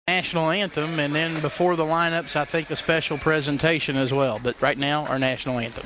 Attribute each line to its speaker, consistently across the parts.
Speaker 1: national anthem, and then before the lineups, I think a special presentation as well. But right now, our national anthem.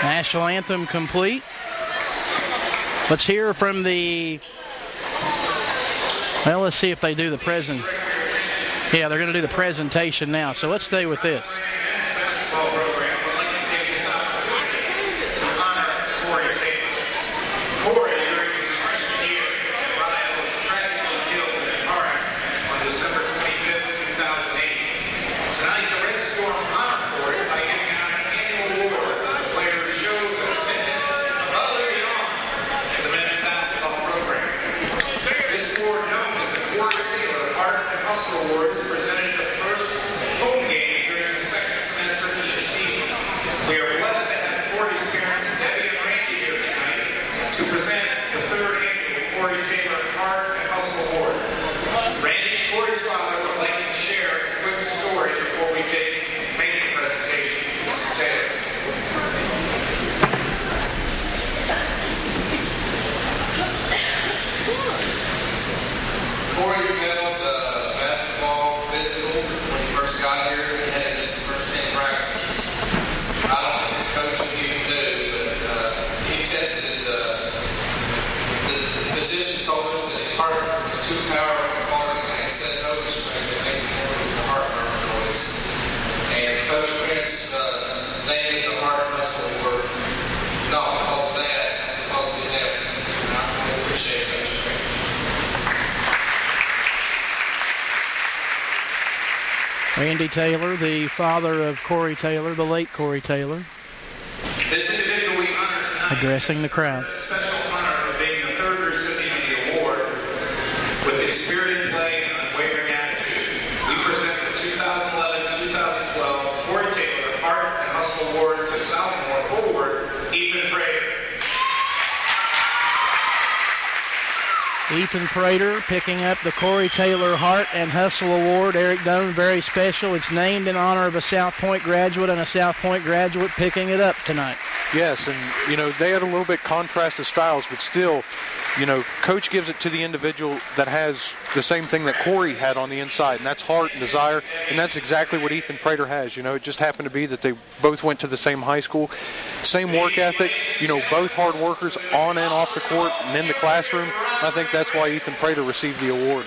Speaker 1: National anthem complete. Let's hear from the, well, let's see if they do the present. Yeah, they're going to do the presentation now, so let's stay with this.
Speaker 2: Award is presented at the first home game during the second semester of each season. We are blessed to have Corey's parents, Debbie and Randy, here tonight to present the third annual Corey Taylor Art and Hustle Award. Randy, Corey's father, would like to share a quick story before we make the presentation. Mr. Taylor.
Speaker 3: Corey failed basketball physical when he first got here. He had his first 10 practices. I don't think the coach even knew, but he tested. The physician told us that his heart was too powerful, causing an excess overstrain that made him notice the heartburn noise. And Coach Prince named it the Heart and Hustle Award, not because of that, because of his effort. And I really appreciate Coach Prince.
Speaker 1: Randy Taylor, the father of Corey Taylor, the late Corey Taylor,
Speaker 2: This individual we honor tonight
Speaker 1: addressing the crowd.
Speaker 2: has a special honor of being the third recipient of the award. With his spirited play and unwavering attitude, we present the 2011-2012 Corey Taylor Art and Hustle Award to sophomore forward Ethan Prater.
Speaker 1: Ethan Prater picking up the Corey Taylor Heart and Hustle Award. Eric Doan, very special. It's named in honor of a South Point graduate, and a South Point graduate picking it up tonight.
Speaker 4: Yes, and, they had a little bit contrasted styles, but still, Coach gives it to the individual that has the same thing that Corey had on the inside, and that's heart and desire, and that's exactly what Ethan Prater has. It just happened to be that they both went to the same high school, same work ethic, both hard workers on and off the court and in the classroom. I think that's why Ethan Prater received the award.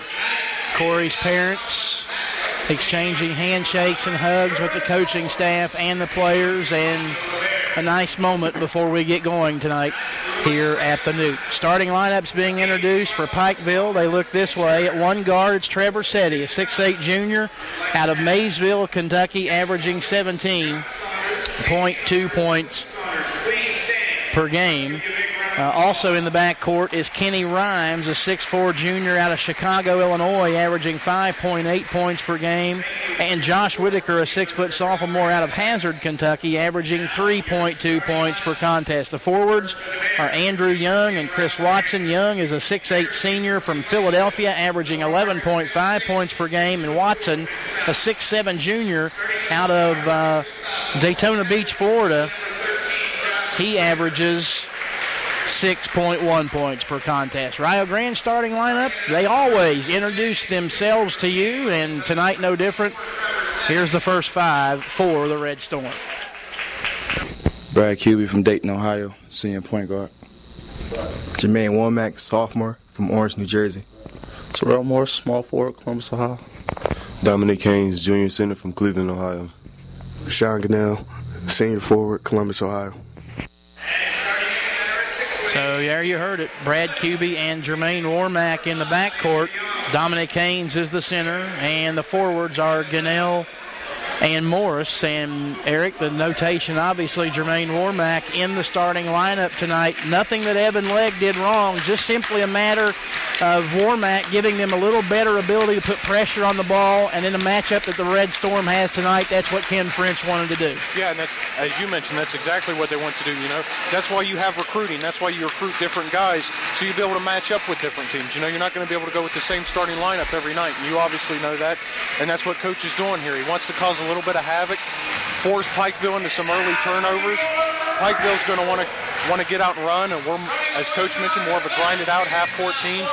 Speaker 1: Corey's parents exchanging handshakes and hugs with the coaching staff and the players, and a nice moment before we get going tonight here at the Newt. Starting lineups being introduced for Pikeville. They look this way. At one guard, it's Trevor Setti, a 6'8 junior out of Maysville, Kentucky, averaging 17.2 points per game. Also in the backcourt is Kenny Rhymes, a 6'4 junior out of Chicago, Illinois, averaging 5.8 points per game. And Josh Whitaker, a 6-foot sophomore out of Hazard, Kentucky, averaging 3.2 points per contest. The forwards are Andrew Young and Chris Watson. Young is a 6'8 senior from Philadelphia, averaging 11.5 points per game. And Watson, a 6'7 junior out of Daytona Beach, Florida, He averages 6.1 points per contest. Rio Grande starting lineup, they always introduce themselves to you, and tonight no different. Here's the first 5 for the Red Storm.
Speaker 5: Brad Cuby from Dayton, Ohio, senior point guard.
Speaker 6: Jermaine Womack, sophomore from Orange, New Jersey.
Speaker 7: Terrell Morris, small forward, Columbus, Ohio.
Speaker 8: Dominic Haynes, junior center from Cleveland, Ohio.
Speaker 9: Sean Gunnell, senior forward, Columbus, Ohio.
Speaker 1: So there you heard it. Brad Cuby and Jermaine Womack in the backcourt. Dominic Haynes is the center, and the forwards are Gunnell and Morris. And, Eric, the notation, obviously, Jermaine Womack in the starting lineup tonight. Nothing that Evan Legg did wrong, just simply a matter of Womack giving them a little better ability to put pressure on the ball, and in the matchup that the Red Storm has tonight, that's what Ken French wanted to do.
Speaker 4: Yeah, and that's, as you mentioned, that's exactly what they want to do, you know. That's why you have recruiting. That's why you recruit different guys, so you'll be able to match up with different teams. You know, you're not going to be able to go with the same starting lineup every night, and you obviously know that, and that's what Coach is doing here. He wants to cause a little bit of havoc, force Pikeville into some early turnovers. Pikeville's going to want to get out and run, and we're, as Coach mentioned, more of a grinded-out half-court team.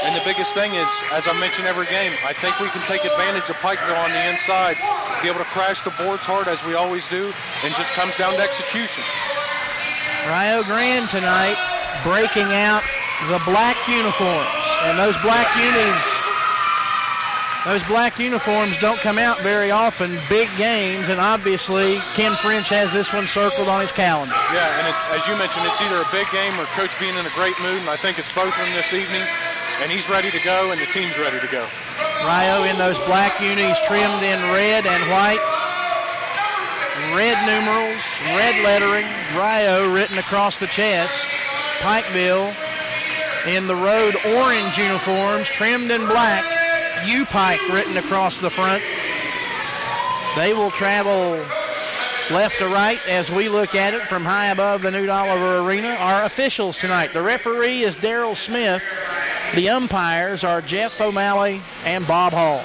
Speaker 4: And the biggest thing is, as I mention every game, I think we can take advantage of Pikeville on the inside, be able to crash the boards hard as we always do, and just comes down to execution.
Speaker 1: Rio Grande tonight breaking out the black uniforms, and those black uniforms don't come out very often. Big games, and obviously Ken French has this one circled on his calendar.
Speaker 4: Yeah, and as you mentioned, it's either a big game or Coach being in a great mood, and I think it's both of them this evening. And he's ready to go, and the team's ready to go.
Speaker 1: Rio in those black unis trimmed in red and white. Red numerals, red lettering, Rio written across the chest. Pikeville in the road orange uniforms trimmed in black. Upike written across the front. They will travel left to right as we look at it from high above the Newt Oliver Arena. Our officials tonight, the referee is Daryl Smith. The umpires are Jeff O'Malley and Bob Hall.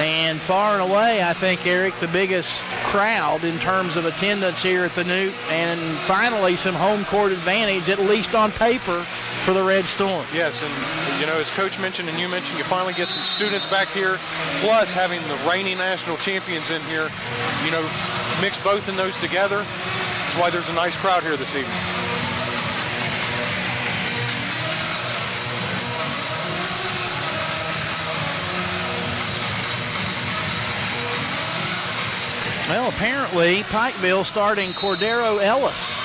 Speaker 1: And far and away, I think, Eric, the biggest crowd in terms of attendance here at the Newt, and finally some home court advantage, at least on paper, for the Red Storm.
Speaker 4: Yes, and, you know, as Coach mentioned and you mentioned, you finally get some students back here, plus having the reigning national champions in here, you know, mix both of those together. That's why there's a nice crowd here this evening.
Speaker 1: Well, apparently, Pikeville starting Cordero Ellis.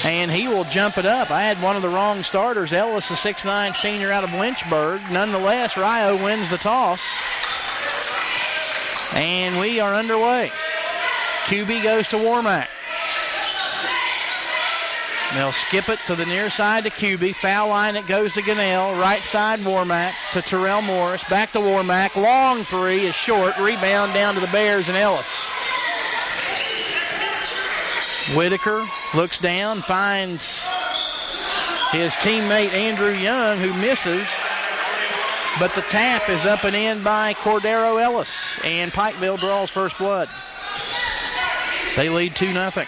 Speaker 1: And he will jump it up. I had one of the wrong starters. Ellis, a 6'9" senior out of Lynchburg. Nonetheless, Rio wins the toss. And we are underway. QB goes to Womack. They'll skip it to the near side to QB. Foul line, it goes to Gunnell. Right side, Womack to Terrell Morris. Back to Womack. Long three is short. Rebound down to the Bears and Ellis. Whitaker looks down, finds his teammate Andrew Young, who misses. But the tap is up and in by Cordero Ellis. And Pikeville draws first blood. They lead 2-0.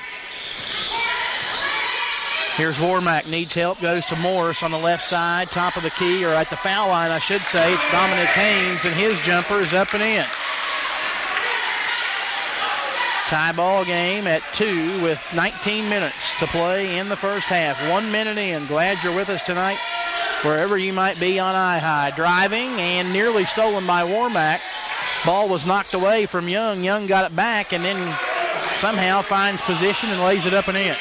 Speaker 1: Here's Womack, needs help, goes to Morris on the left side, top of the key, or at the foul line, I should say. It's Dominic Haynes, and his jumper is up and in. Tie ball game at 2 with 19 minutes to play in the first half. 1 minute in. Glad you're with us tonight, wherever you might be on I-High. Driving and nearly stolen by Womack. Ball was knocked away from Young. Young got it back and then somehow finds position and lays it up and in.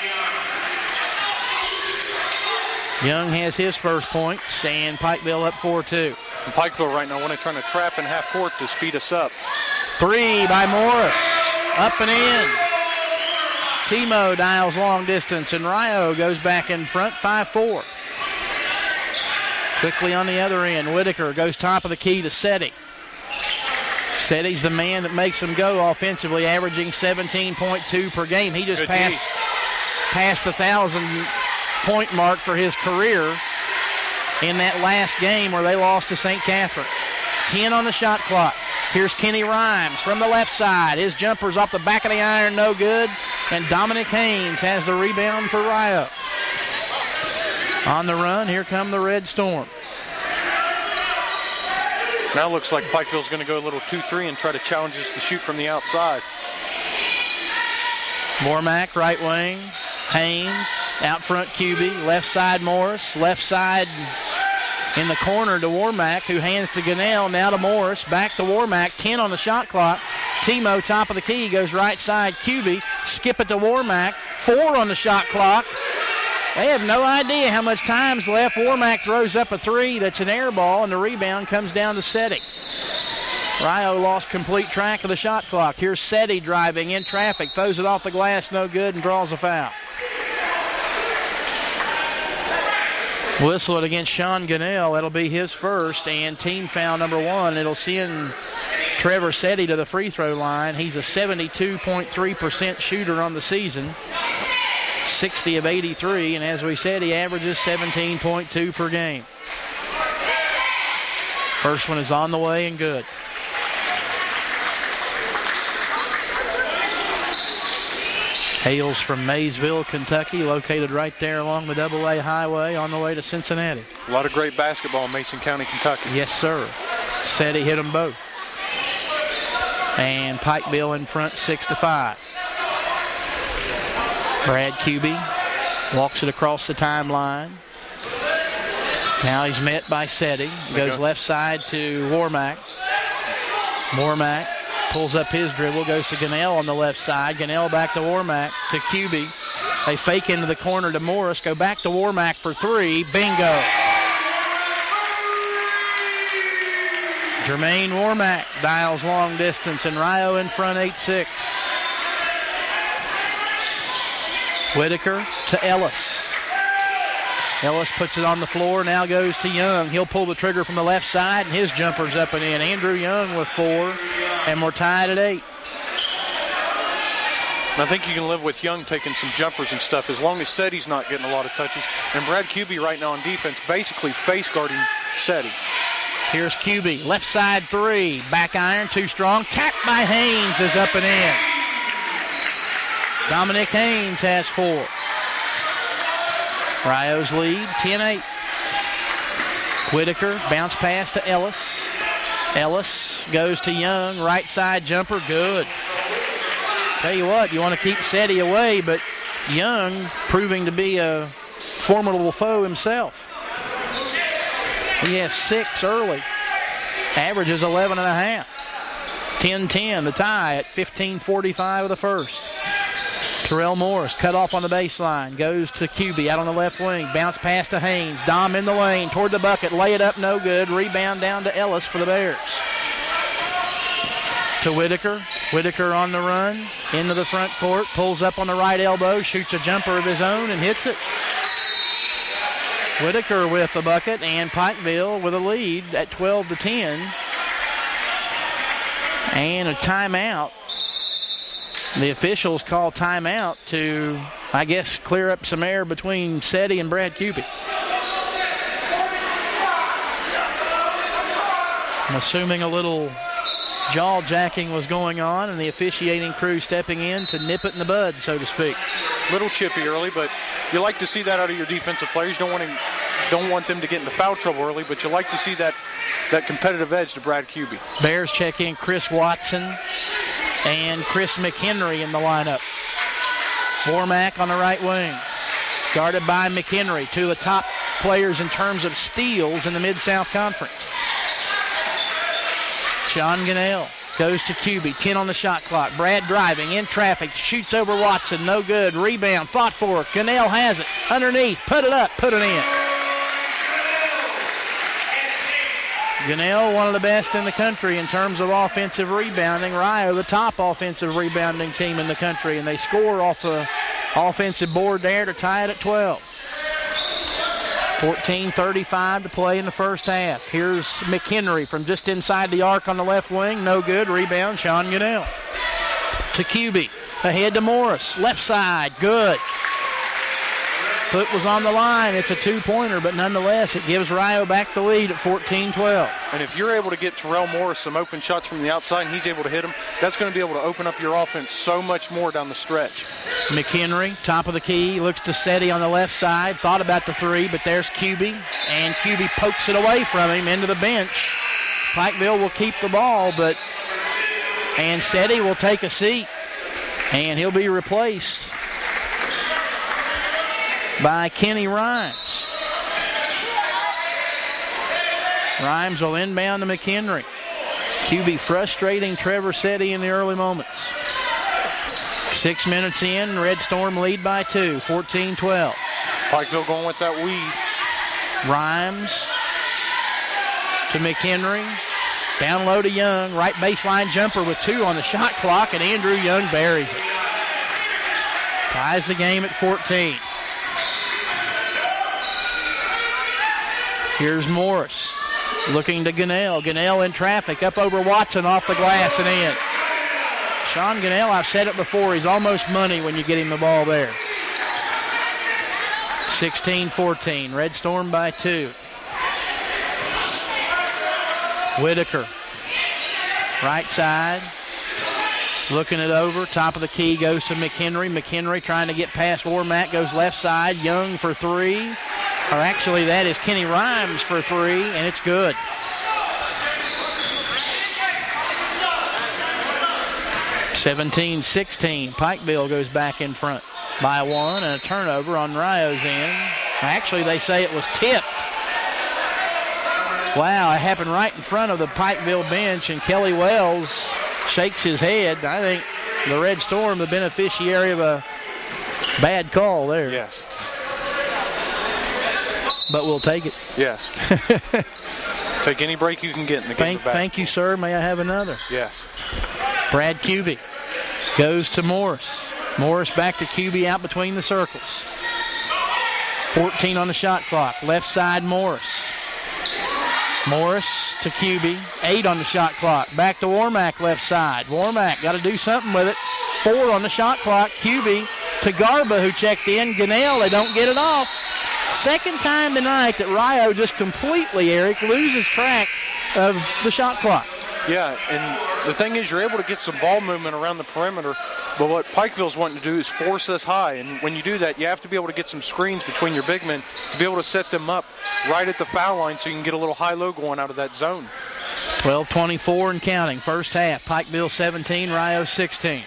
Speaker 1: Young has his first points, and Pikeville up 4-2.
Speaker 4: And Pikeville right now trying to trap in half court to speed us up.
Speaker 1: Three by Morris, up and in. Timo dials long distance, and Rio goes back in front, 5-4. Quickly on the other end, Whitaker goes top of the key to Seti. Seti's the man that makes them go offensively, averaging 17.2 per game. He just passed the 1,000-point mark for his career in that last game where they lost to St. Catherine. 10 on the shot clock. Here's Kenny Rhymes from the left side. His jumper's off the back of the iron, no good. And Dominic Haynes has the rebound for Rio. On the run, here come the Red Storm.
Speaker 4: Now looks like Pikeville's going to go a little 2-3 and try to challenge us to shoot from the outside.
Speaker 1: Mormack, right wing. Haynes, out front QB. Left side Morris. Left side in the corner to Warmack, who hands to Gunnell. Now to Morris. Back to Warmack. 10 on the shot clock. Timo, top of the key, goes right side QB. Skip it to Warmack. 4 on the shot clock. They have no idea how much time's left. Warmack throws up a 3. That's an air ball, and the rebound comes down to Seti. Rio lost complete track of the shot clock. Here's Seti driving in traffic. Throws it off the glass, no good, and draws a foul. Whistle it against Sean Gunnell. That'll be his first, and team foul number 1. It'll send Trevor Seti to the free throw line. He's a 72.3% shooter on the season. 60 of 83, and as we said, he averages 17.2 per game. First one is on the way and good. Hails from Maysville, Kentucky, located right there along the AA highway on the way to Cincinnati.
Speaker 4: A lot of great basketball in Mason County, Kentucky.
Speaker 1: Yes, sir. Seti hit them both. And Pikeville in front 6-5. Brad Cubey walks it across the timeline. Now he's met by Seti. Goes left side to Warmack. Warmack pulls up his dribble, goes to Gunnell on the left side. Gunnell back to Warmack to Cubey. They fake into the corner to Morris. Go back to Warmack for 3. Bingo. Jermaine Warmack dials long distance, and Rio in front 8-6. Whitaker to Ellis. Ellis puts it on the floor, now goes to Young. He'll pull the trigger from the left side, and his jumper's up and in. Andrew Young with 4, and we're tied at 8.
Speaker 4: I think you can live with Young taking some jumpers and stuff as long as Seti's not getting a lot of touches. And Brad Cubey right now on defense basically face guarding Seti.
Speaker 1: Here's Cubey, left side 3. Back iron, too strong. Tapped by Haynes is up and in. Dominic Haynes has 4. Rio's lead, 10-8. Whitaker, bounce pass to Ellis. Ellis goes to Young, right side jumper, good. Tell you what, you want to keep Seti away, but Young proving to be a formidable foe himself. He has 6 early. Averages 11.5. 10-10, the tie at 15:45 of the first. Terrell Morris cut off on the baseline. Goes to Cubey out on the left wing. Bounce pass to Haynes. Dom in the lane toward the bucket. Lay it up, no good. Rebound down to Ellis for the Bears. To Whitaker. Whitaker on the run. Into the front court. Pulls up on the right elbow. Shoots a jumper of his own and hits it. Whitaker with the bucket, and Pikeville with a lead at 12-10. And a timeout. The officials call timeout to, I guess, clear up some air between Seti and Brad Cubey. I'm assuming a little jaw-jacking was going on, and the officiating crew stepping in to nip it in the bud, so to speak.
Speaker 4: Little chippy early, but you like to see that out of your defensive players. Don't want them to get into foul trouble early, but you like to see that competitive edge to Brad Cubey.
Speaker 1: Bears check in Chris Watson and Chris McHenry in the lineup. Warmack on the right wing. Guarded by McHenry, 2 of the top players in terms of steals in the Mid-South Conference. Sean Gunnell goes to Cubey, 10 on the shot clock. Brad driving, in traffic, shoots over Watson, no good. Rebound, fought for. Gunnell has it, underneath, put it up, put it in. Gunnell, one of the best in the country in terms of offensive rebounding. Rio, the top offensive rebounding team in the country, and they score off the offensive board there to tie it at 12. 14:35 to play in the first half. Here's McHenry from just inside the arc on the left wing. No good. Rebound, Sean Gunnell. To Cubey. Ahead to Morris. Left side. Good. Foot was on the line. It's a two-pointer, but nonetheless, it gives Rio back the lead at 14-12.
Speaker 4: And if you're able to get Terrell Morris some open shots from the outside and he's able to hit them, that's going to be able to open up your offense so much more down the stretch.
Speaker 1: McHenry, top of the key, looks to Seti on the left side. Thought about the three, but there's QB, and QB pokes it away from him into the bench. Pikeville will keep the ball, and Seti will take a seat, and he'll be replaced by Kenny Rhymes. Rhymes will inbound to McHenry. QB frustrating Trevor Seti in the early moments. 6 minutes in, Red Storm lead by 2, 14-12.
Speaker 4: Pikeville going with that weave.
Speaker 1: Rhymes to McHenry. Down low to Young. Right baseline jumper with 2 on the shot clock, and Andrew Young buries it. Ties the game at 14. Here's Morris looking to Gunnell. Gunnell in traffic, up over Watson, off the glass and in. Sean Gunnell, I've said it before, he's almost money when you get him the ball there. 16-14, Red Storm by 2. Whitaker, right side, looking it over. Top of the key goes to McHenry. McHenry trying to get past Warmack, goes left side. Young for 3. Or actually, that is Kenny Rhymes for 3, and it's good. (17-16). Pikeville goes back in front by 1, and a turnover on Rio's end. Actually, they say it was tipped. Wow, it happened right in front of the Pikeville bench, and Kelly Wells shakes his head. I think the Red Storm, the beneficiary of a bad call there.
Speaker 4: Yes.
Speaker 1: But we'll take it.
Speaker 4: Yes. Take any break you can get in the game of basketball.
Speaker 1: Thank you, sir. May I have another?
Speaker 4: Yes.
Speaker 1: Brad Cubey goes to Morris. Morris back to Cubey out between the circles. 14 on the shot clock. Left side, Morris. Morris to Cubey. 8 on the shot clock. Back to Warmack left side. Warmack got to do something with it. 4 on the shot clock. Cubey to Garba, who checked in. Gunnell, they don't get it off. Second time tonight that Rio just completely, Eric, loses track of the shot clock.
Speaker 4: Yeah, and the thing is, you're able to get some ball movement around the perimeter, but what Pikeville's wanting to do is force us high, and when you do that, you have to be able to get some screens between your big men to be able to set them up right at the foul line so you can get a little high-low going out of that zone.
Speaker 1: 12:24 and counting. First half, Pikeville 17, Rio 16.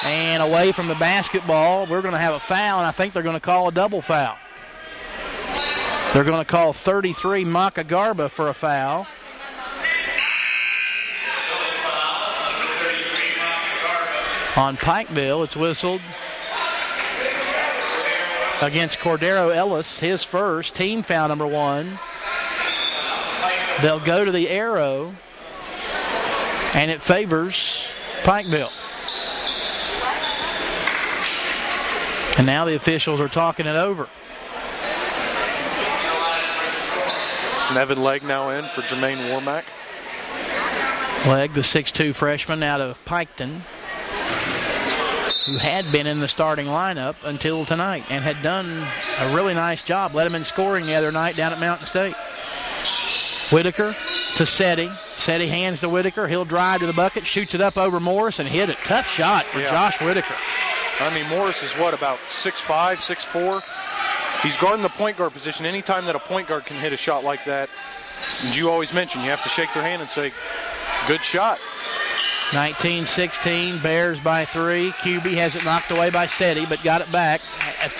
Speaker 1: And away from the basketball, we're going to have a foul, and I think they're going to call a double foul. They're going to call 33 Maka Garba for a foul. On Pikeville, it's whistled against Cordero Ellis, his first, team foul number 1. They'll go to the arrow, and it favors Pikeville. And now the officials are talking it over.
Speaker 4: Nevin Legg now in for Jermaine Warmack.
Speaker 1: Legg, the 6'2 freshman out of Piketon, who had been in the starting lineup until tonight and had done a really nice job. Led him in scoring the other night down at Mountain State. Whitaker to Seti. Seti hands to Whitaker. He'll drive to the bucket, shoots it up over Morris, and hit it. Tough shot for Josh Whitaker.
Speaker 4: I mean, Morris is what, about 6'5", 6'4"? He's guarding the point guard position. Anytime that a point guard can hit a shot like that, as you always mention, you have to shake their hand and say, good shot.
Speaker 1: 19-16, Bears by 3. QB has it knocked away by Seti, but got it back.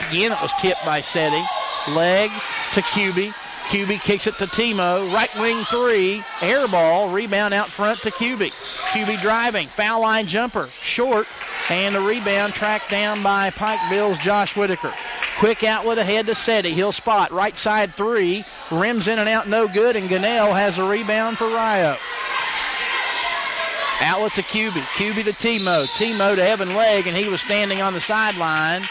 Speaker 1: Again, it was tipped by Seti. Legg to QB. QB kicks it to Timo. Right wing 3. Air ball. Rebound out front to QB. QB driving. Foul line jumper. Short. And the rebound tracked down by Pikeville's Josh Whitaker. Quick outlet ahead to Seti. He'll spot. Right side 3. Rims in and out, no good. And Gunnell has a rebound for Rio. Outlet to QB. QB to Timo. Timo to Evan Legg, and he was standing on the sideline.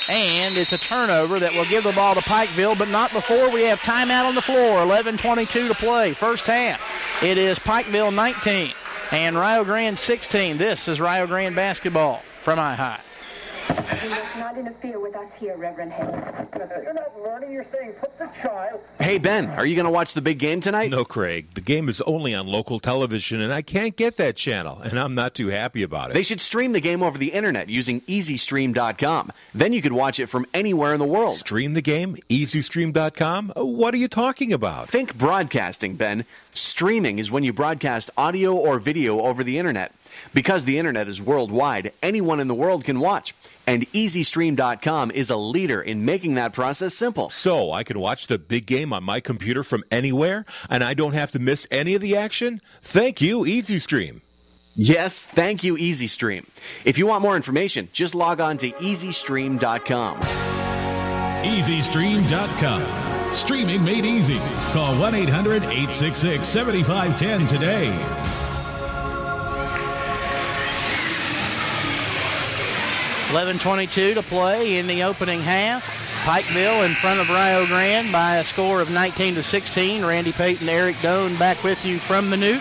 Speaker 1: And it's a turnover that will give the ball to Pikeville, but not before we have timeout on the floor. 11:22 to play. First half. It is Pikeville 19 and Rio Grande 16. This is Rio Grande basketball from iHigh.
Speaker 10: You must not interfere with us here, Reverend Henry.
Speaker 11: You're not learning. You're saying put the child.
Speaker 12: Hey, Ben, are you going to watch the big game tonight?
Speaker 13: No, Craig. The game is only on local television, and I can't get that channel, and I'm not too happy about it.
Speaker 12: They should stream the game over the internet using EasyStream.com. Then you could watch it from anywhere in the world.
Speaker 13: Stream the game? EasyStream.com? What are you talking about?
Speaker 12: Think broadcasting, Ben. Streaming is when you broadcast audio or video over the internet. Because the internet is worldwide, anyone in the world can watch. And EasyStream.com is a leader in making that process simple.
Speaker 13: So I can watch the big game on my computer from anywhere, and I don't have to miss any of the action? Thank you, EasyStream.
Speaker 12: Yes, thank you, EasyStream. If you want more information, just log on to EasyStream.com.
Speaker 14: EasyStream.com. Streaming made easy. Call 1-800-866-7510 today.
Speaker 1: .11:22 to play in the opening half. Pikeville in front of Rio Grande by a score of 19-16. Randy Payton, Eric Doan back with you from Minute.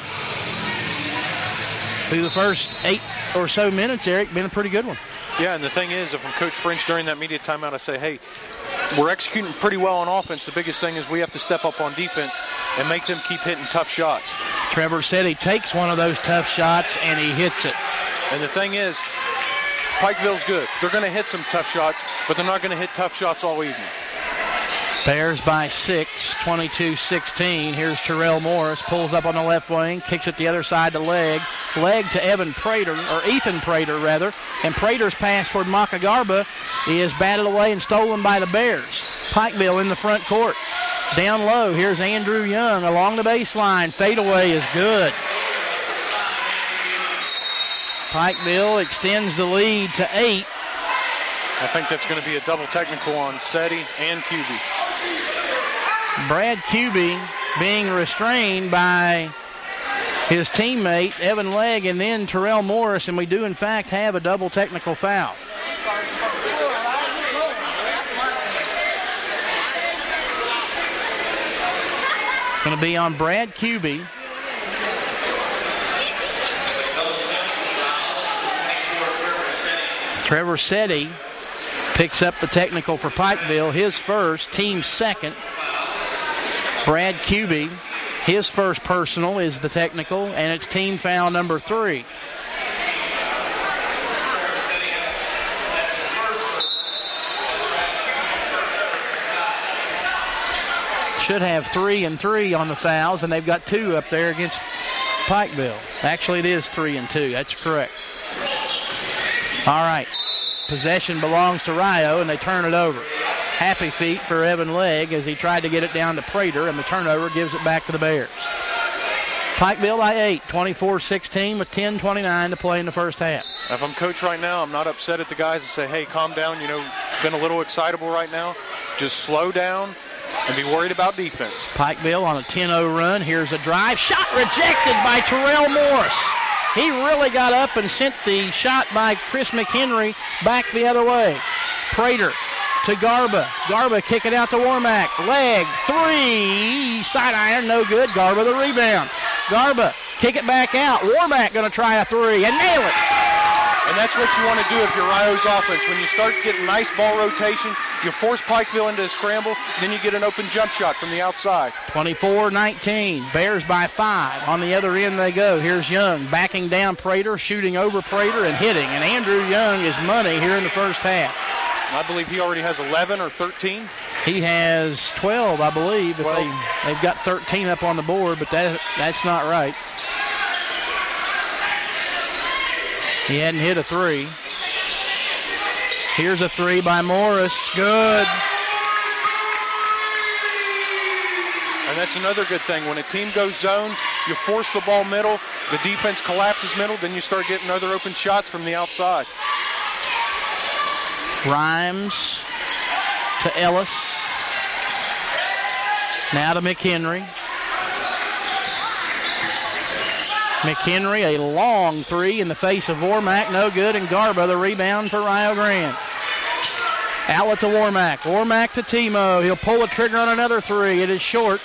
Speaker 1: Through the first 8 or so minutes, Eric, been a pretty good one.
Speaker 4: Yeah, and the thing is, if I'm Coach French during that media timeout, I say, hey, we're executing pretty well on offense. The biggest thing is we have to step up on defense and make them keep hitting tough shots.
Speaker 1: Trevor said he takes one of those tough shots and he hits it.
Speaker 4: And the thing is, Pikeville's good. They're going to hit some tough shots, but they're not going to hit tough shots all evening.
Speaker 1: Bears by 6, 22-16. Here's Terrell Morris, pulls up on the left wing, kicks it the other side to leg to Ethan Prater, and Prater's pass toward Maka Garba is batted away and stolen by the Bears. Pikeville in the front court. Down low, here's Andrew Young along the baseline. Fadeaway is good. Pikeville extends the lead to 8.
Speaker 4: I think that's going to be a double technical on Seti and Kuby.
Speaker 1: Brad Kuby being restrained by his teammate, Evan Legg, and then Terrell Morris, and we do, in fact, have a double technical foul. Going to be on Brad Kuby. Trevor Seti picks up the technical for Pikeville, his first, team second. Brad Kuby, his first personal is the technical, and it's team foul number 3. Should have 3 and 3 on the fouls, and they've got 2 up there against Pikeville. Actually, it is 3 and 2. That's correct. All right. Possession belongs to Rio, and they turn it over. Happy feet for Evan Legg as he tried to get it down to Prater, and the turnover gives it back to the Bears. Pikeville by 8, 24-16 with 10:29 to play in the first half.
Speaker 4: If I'm coach right now, I'm not upset at the guys and say, hey, calm down. You know, it's been a little excitable right now. Just slow down and be worried about defense.
Speaker 1: Pikeville on a 10-0 run. Here's a drive. Shot rejected by Terrell Morris. He really got up and sent the shot by Chris McHenry back the other way. Prater to Garba. Garba kick it out to Warmack. Leg, 3, side iron, no good. Garba the rebound. Garba kick it back out. Warmack going to try a 3 and nail it.
Speaker 4: And that's what you want to do if you're Rio's offense. When you start getting nice ball rotation, you force Pikeville into a scramble, then you get an open jump shot from the outside.
Speaker 1: 24-19, Bears by 5. On the other end they go. Here's Young backing down Prater, shooting over Prater and hitting. And Andrew Young is money here in the first half.
Speaker 4: I believe he already has 11 or 13.
Speaker 1: He has 12, I believe.
Speaker 4: 12.
Speaker 1: They've got 13 up on the board, but that's not right. He hadn't hit a 3. Here's a 3 by Morris. Good.
Speaker 4: And that's another good thing. When a team goes zone, you force the ball middle, the defense collapses middle, then you start getting other open shots from the outside.
Speaker 1: Rhymes to Ellis. Now to McHenry. McHenry, a long 3 in the face of Warmack, no good, and Garba the rebound for Rio Grande. Outlet to Warmack. Warmack to Timo. He'll pull the trigger on another 3. It is short,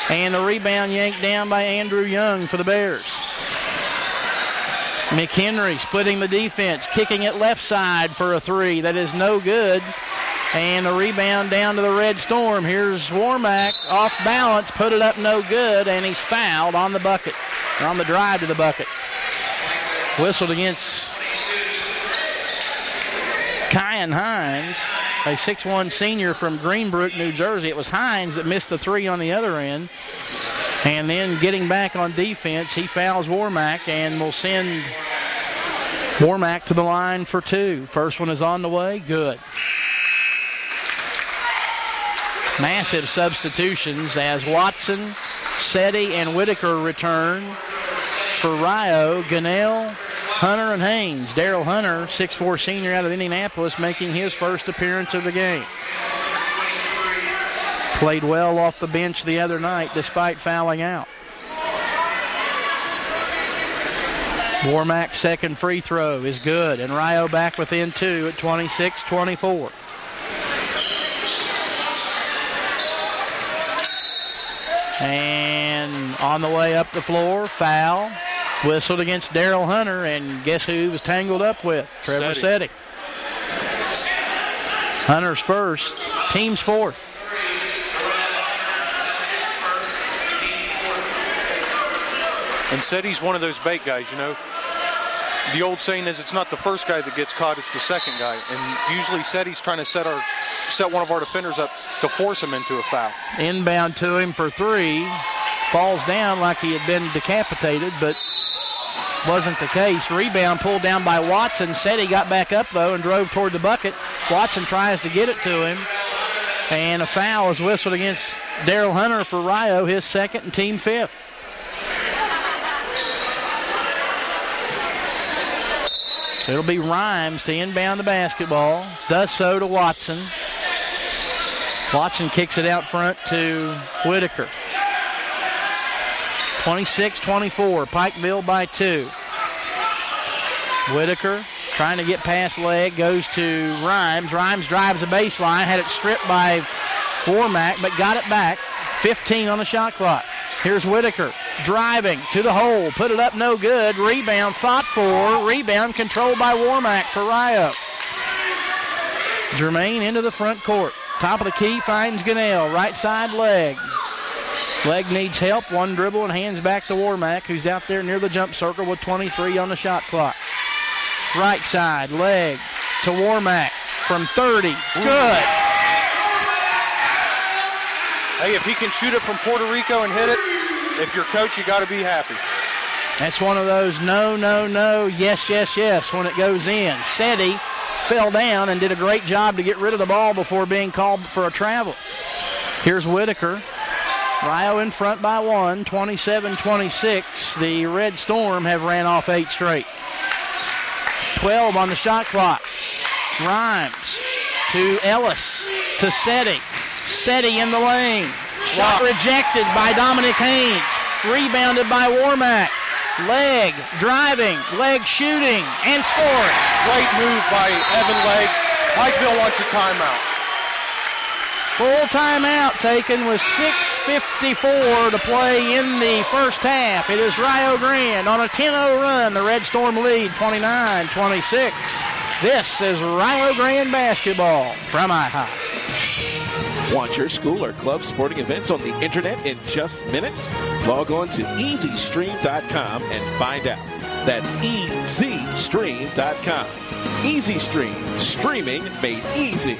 Speaker 1: and the rebound yanked down by Andrew Young for the Bears. McHenry splitting the defense, kicking it left side for a three. That is no good. And a rebound down to the Red Storm. Here's Warmack off balance, put it up no good, and he's fouled on the bucket, or on the drive to the bucket. Whistled against Kyan Hines, a 6'1 senior from Greenbrook, New Jersey. It was Hines that missed the three on the other end. And then getting back on defense, he fouls Warmack and will send Warmack to the line for two. First one is on the way. Good. Massive substitutions as Watson, Setti, and Whitaker return. For Rio, Gunnell, Hunter, and Haynes. Daryl Hunter, 6'4 senior out of Indianapolis, making his first appearance of the game. Played well off the bench the other night despite fouling out. Warmack's second free throw is good, and Rio back within two at 26-24. And on the way up the floor, foul. Whistled against Daryl Hunter, and guess who he was tangled up with? Trevor Setti. Hunter's first, team's fourth.
Speaker 4: And Setti's one of those bait guys, you know. The old saying is it's not the first guy that gets caught, it's the second guy. And usually Setti's trying to set one of our defenders up to force him into a foul.
Speaker 1: Inbound to him for three. Falls down like he had been decapitated, but wasn't the case. Rebound pulled down by Watson. Setti got back up, though, and drove toward the bucket. Watson tries to get it to him. And a foul is whistled against Daryl Hunter for Rio, his second and team fifth. So it'll be Rhymes to inbound the basketball. Does so to Watson. Watson kicks it out front to Whitaker. 26-24, Pikeville by two. Whitaker trying to get past leg, goes to Rhymes. Rhymes drives the baseline, had it stripped by Warmack, but got it back. 15 on the shot clock. Here's Whitaker driving to the hole, put it up no good. Rebound fought for, rebound controlled by Warmack for Rio. Jermaine into the front court. Top of the key finds Gunnell, right side leg. Leg needs help, one dribble and hands back to Warmack, who's out there near the jump circle with 23 on the shot clock. Right side, leg to Warmack from 30. Good.
Speaker 4: Hey, if he can shoot it from Puerto Rico and hit it, if you're coach, you got to be happy.
Speaker 1: That's one of those no, no, no, yes, yes, yes when it goes in. Setti fell down and did a great job to get rid of the ball before being called for a travel. Here's Whitaker. Rio in front by one, 27-26. The Red Storm have ran off 8 straight. 12 on the shot clock. Rhymes to Ellis, to Setti. Setti in the lane. Shot rejected by Dominic Haynes. Rebounded by Warmack. Leg driving, leg shooting, and scoring.
Speaker 4: Great move by Evan Leg. Pikeville wants a timeout.
Speaker 1: Full timeout taken with 6:54 to play in the first half. It is Rio Grande on a 10-0 run. The Red Storm lead 29-26. This is Rio Grande basketball from IHOP.
Speaker 15: Want your school or club sporting events on the internet in just minutes? Log on to EasyStream.com and find out. That's EasyStream.com. EasyStream, streaming made easy.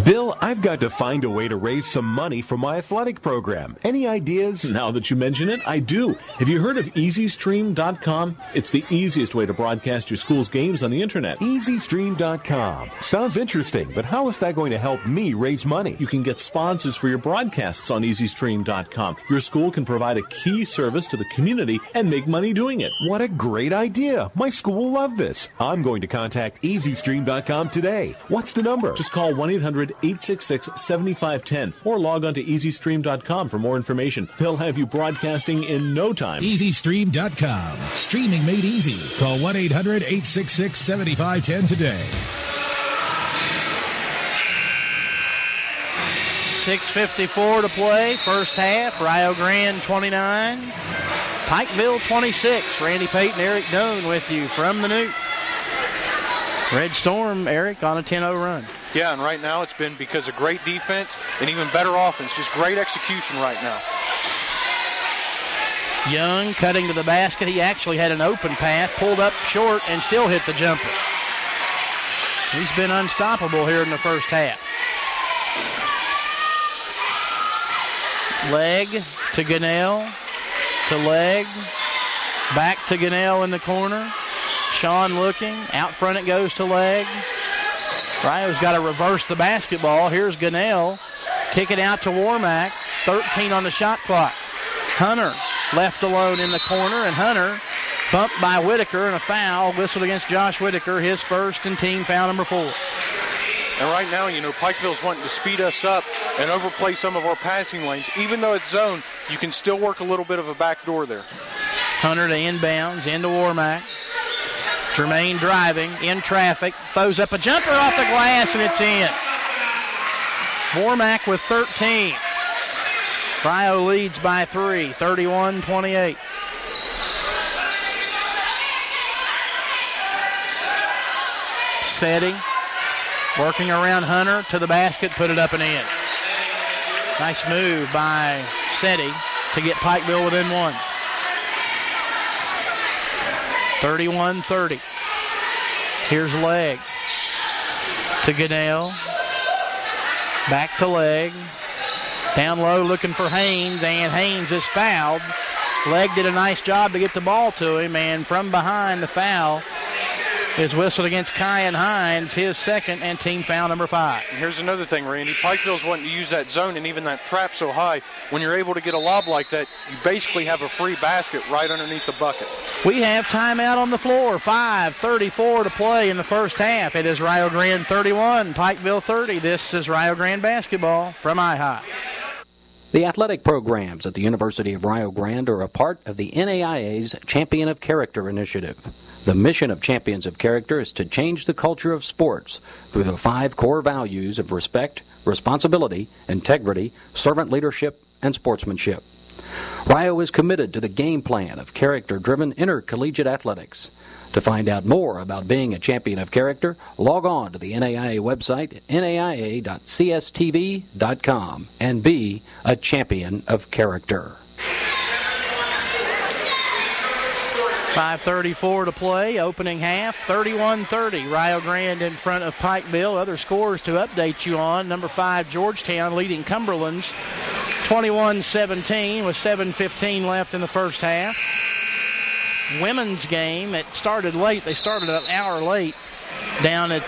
Speaker 13: Bill, I've got to find a way to raise some money for my athletic program. Any ideas?
Speaker 14: Now that you mention it, I do. Have you heard of EasyStream.com? It's the easiest way to broadcast your school's games on the internet.
Speaker 13: EasyStream.com. Sounds interesting, but how is that going to help me raise money?
Speaker 14: You can get sponsors for your broadcasts on EasyStream.com. Your school can provide a key service to the community and make money doing it.
Speaker 13: What a great idea. My school will love this. I'm going to contact EasyStream.com today. What's the number?
Speaker 14: Just call 1-800-866-7510 or log on to EasyStream.com for more information. They'll have you broadcasting in no time. EasyStream.com. Streaming made easy. Call 1-800-866-7510 today.
Speaker 1: 6:54 to play, first half. Rio Grande 29, Pikeville 26. Randy Payton, Eric Doan with you from the Newt. Red Storm, Eric, on a 10-0 run.
Speaker 4: Yeah, and right now it's been because of great defense and even better offense. Just great execution right now.
Speaker 1: Young cutting to the basket. He actually had an open pass, pulled up short, and still hit the jumper. He's been unstoppable here in the first half. Leg to Gunnell, to Leg, back to Gunnell in the corner. Sean looking, out front it goes to Leg. Rio's got to reverse the basketball. Here's Gunnell, kick it out to Warmack, 13 on the shot clock. Hunter left alone in the corner, and Hunter bumped by Whitaker, and a foul whistled against Josh Whitaker, his first and team foul number 4.
Speaker 4: And right now, Pikeville's wanting to speed us up and overplay some of our passing lanes. Even though it's zone, you can still work a little bit of a back door there.
Speaker 1: Hunter to inbounds, into Warmack. Jermaine driving, in traffic, throws up a jumper off the glass, and it's in. Warmack with 13. Rio leads by 3, 31-28. Setti working around Hunter to the basket, put it up and in. Nice move by Setti to get Pikeville within 1. 31-30. Here's Leg to Gunnell. Back to Leg. Down low looking for Haynes, and Haynes is fouled. Leg did a nice job to get the ball to him, and from behind the foul is whistled against Kyan Hines, his second and team foul number 5.
Speaker 4: And here's another thing, Randy. Pikeville's wanting to use that zone and even that trap so high. When you're able to get a lob like that, you basically have a free basket right underneath the bucket.
Speaker 1: We have timeout on the floor. 5:34 to play in the first half. It is Rio Grande 31, Pikeville 30. This is Rio Grande basketball from iHigh.
Speaker 16: The athletic programs at the University of Rio Grande are a part of the NAIA's Champion of Character initiative. The mission of Champions of Character is to change the culture of sports through the 5 core values of respect, responsibility, integrity, servant leadership, and sportsmanship. Rio is committed to the game plan of character-driven intercollegiate athletics. To find out more about being a champion of character, log on to the NAIA website, naia.cstv.com, and be a champion of character.
Speaker 1: 5:34 to play, opening half, 31-30. Rio Grande in front of Pikeville. Other scores to update you on. Number 5, Georgetown leading Cumberland's 21-17 with 7:15 left in the first half. Women's game, it started late. They started an hour late down at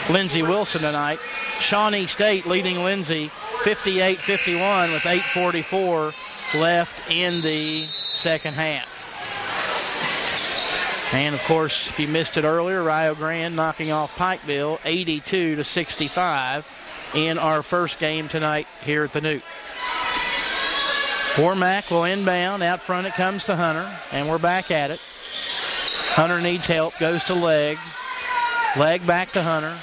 Speaker 1: Lindsey Wilson tonight. Shawnee State leading Lindsey 58-51 with 8:44 left in the second half. And, of course, if you missed it earlier, Rio Grande knocking off Pikeville 82-65 in our first game tonight here at the Newt. Warmack will inbound. Out front it comes to Hunter, and we're back at it. Hunter needs help, goes to Leg. Leg back to Hunter.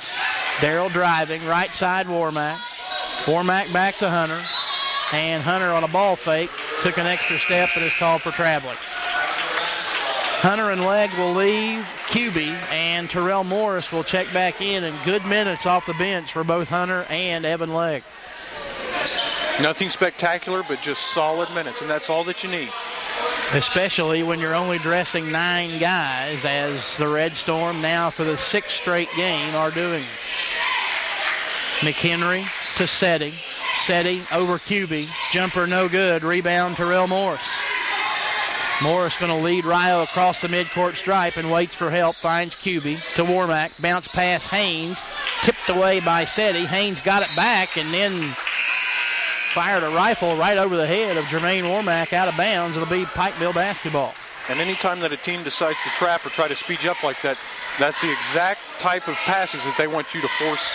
Speaker 1: Darrell driving, right side Warmack. Warmack back to Hunter. And Hunter on a ball fake took an extra step and is called for traveling. Hunter and Leg will leave. QB and Terrell Morris will check back in, and good minutes off the bench for both Hunter and Evan Leg.
Speaker 4: Nothing spectacular, but just solid minutes, and that's all that you need.
Speaker 1: Especially when you're only dressing 9 guys, as the Red Storm now for the 6th straight game are doing. McHenry to Setti. Setti over QB. Jumper no good. Rebound Terrell Morris. Morris going to lead Rio across the midcourt stripe and waits for help. Finds QB to Warmack. Bounce pass Haynes. Tipped away by Setti. Haynes got it back and then fired a rifle right over the head of Jermaine Warmack out of bounds. It'll be Pikeville basketball.
Speaker 4: And anytime that a team decides to trap or try to speed you up like that, that's the exact type of passes that they want you to force,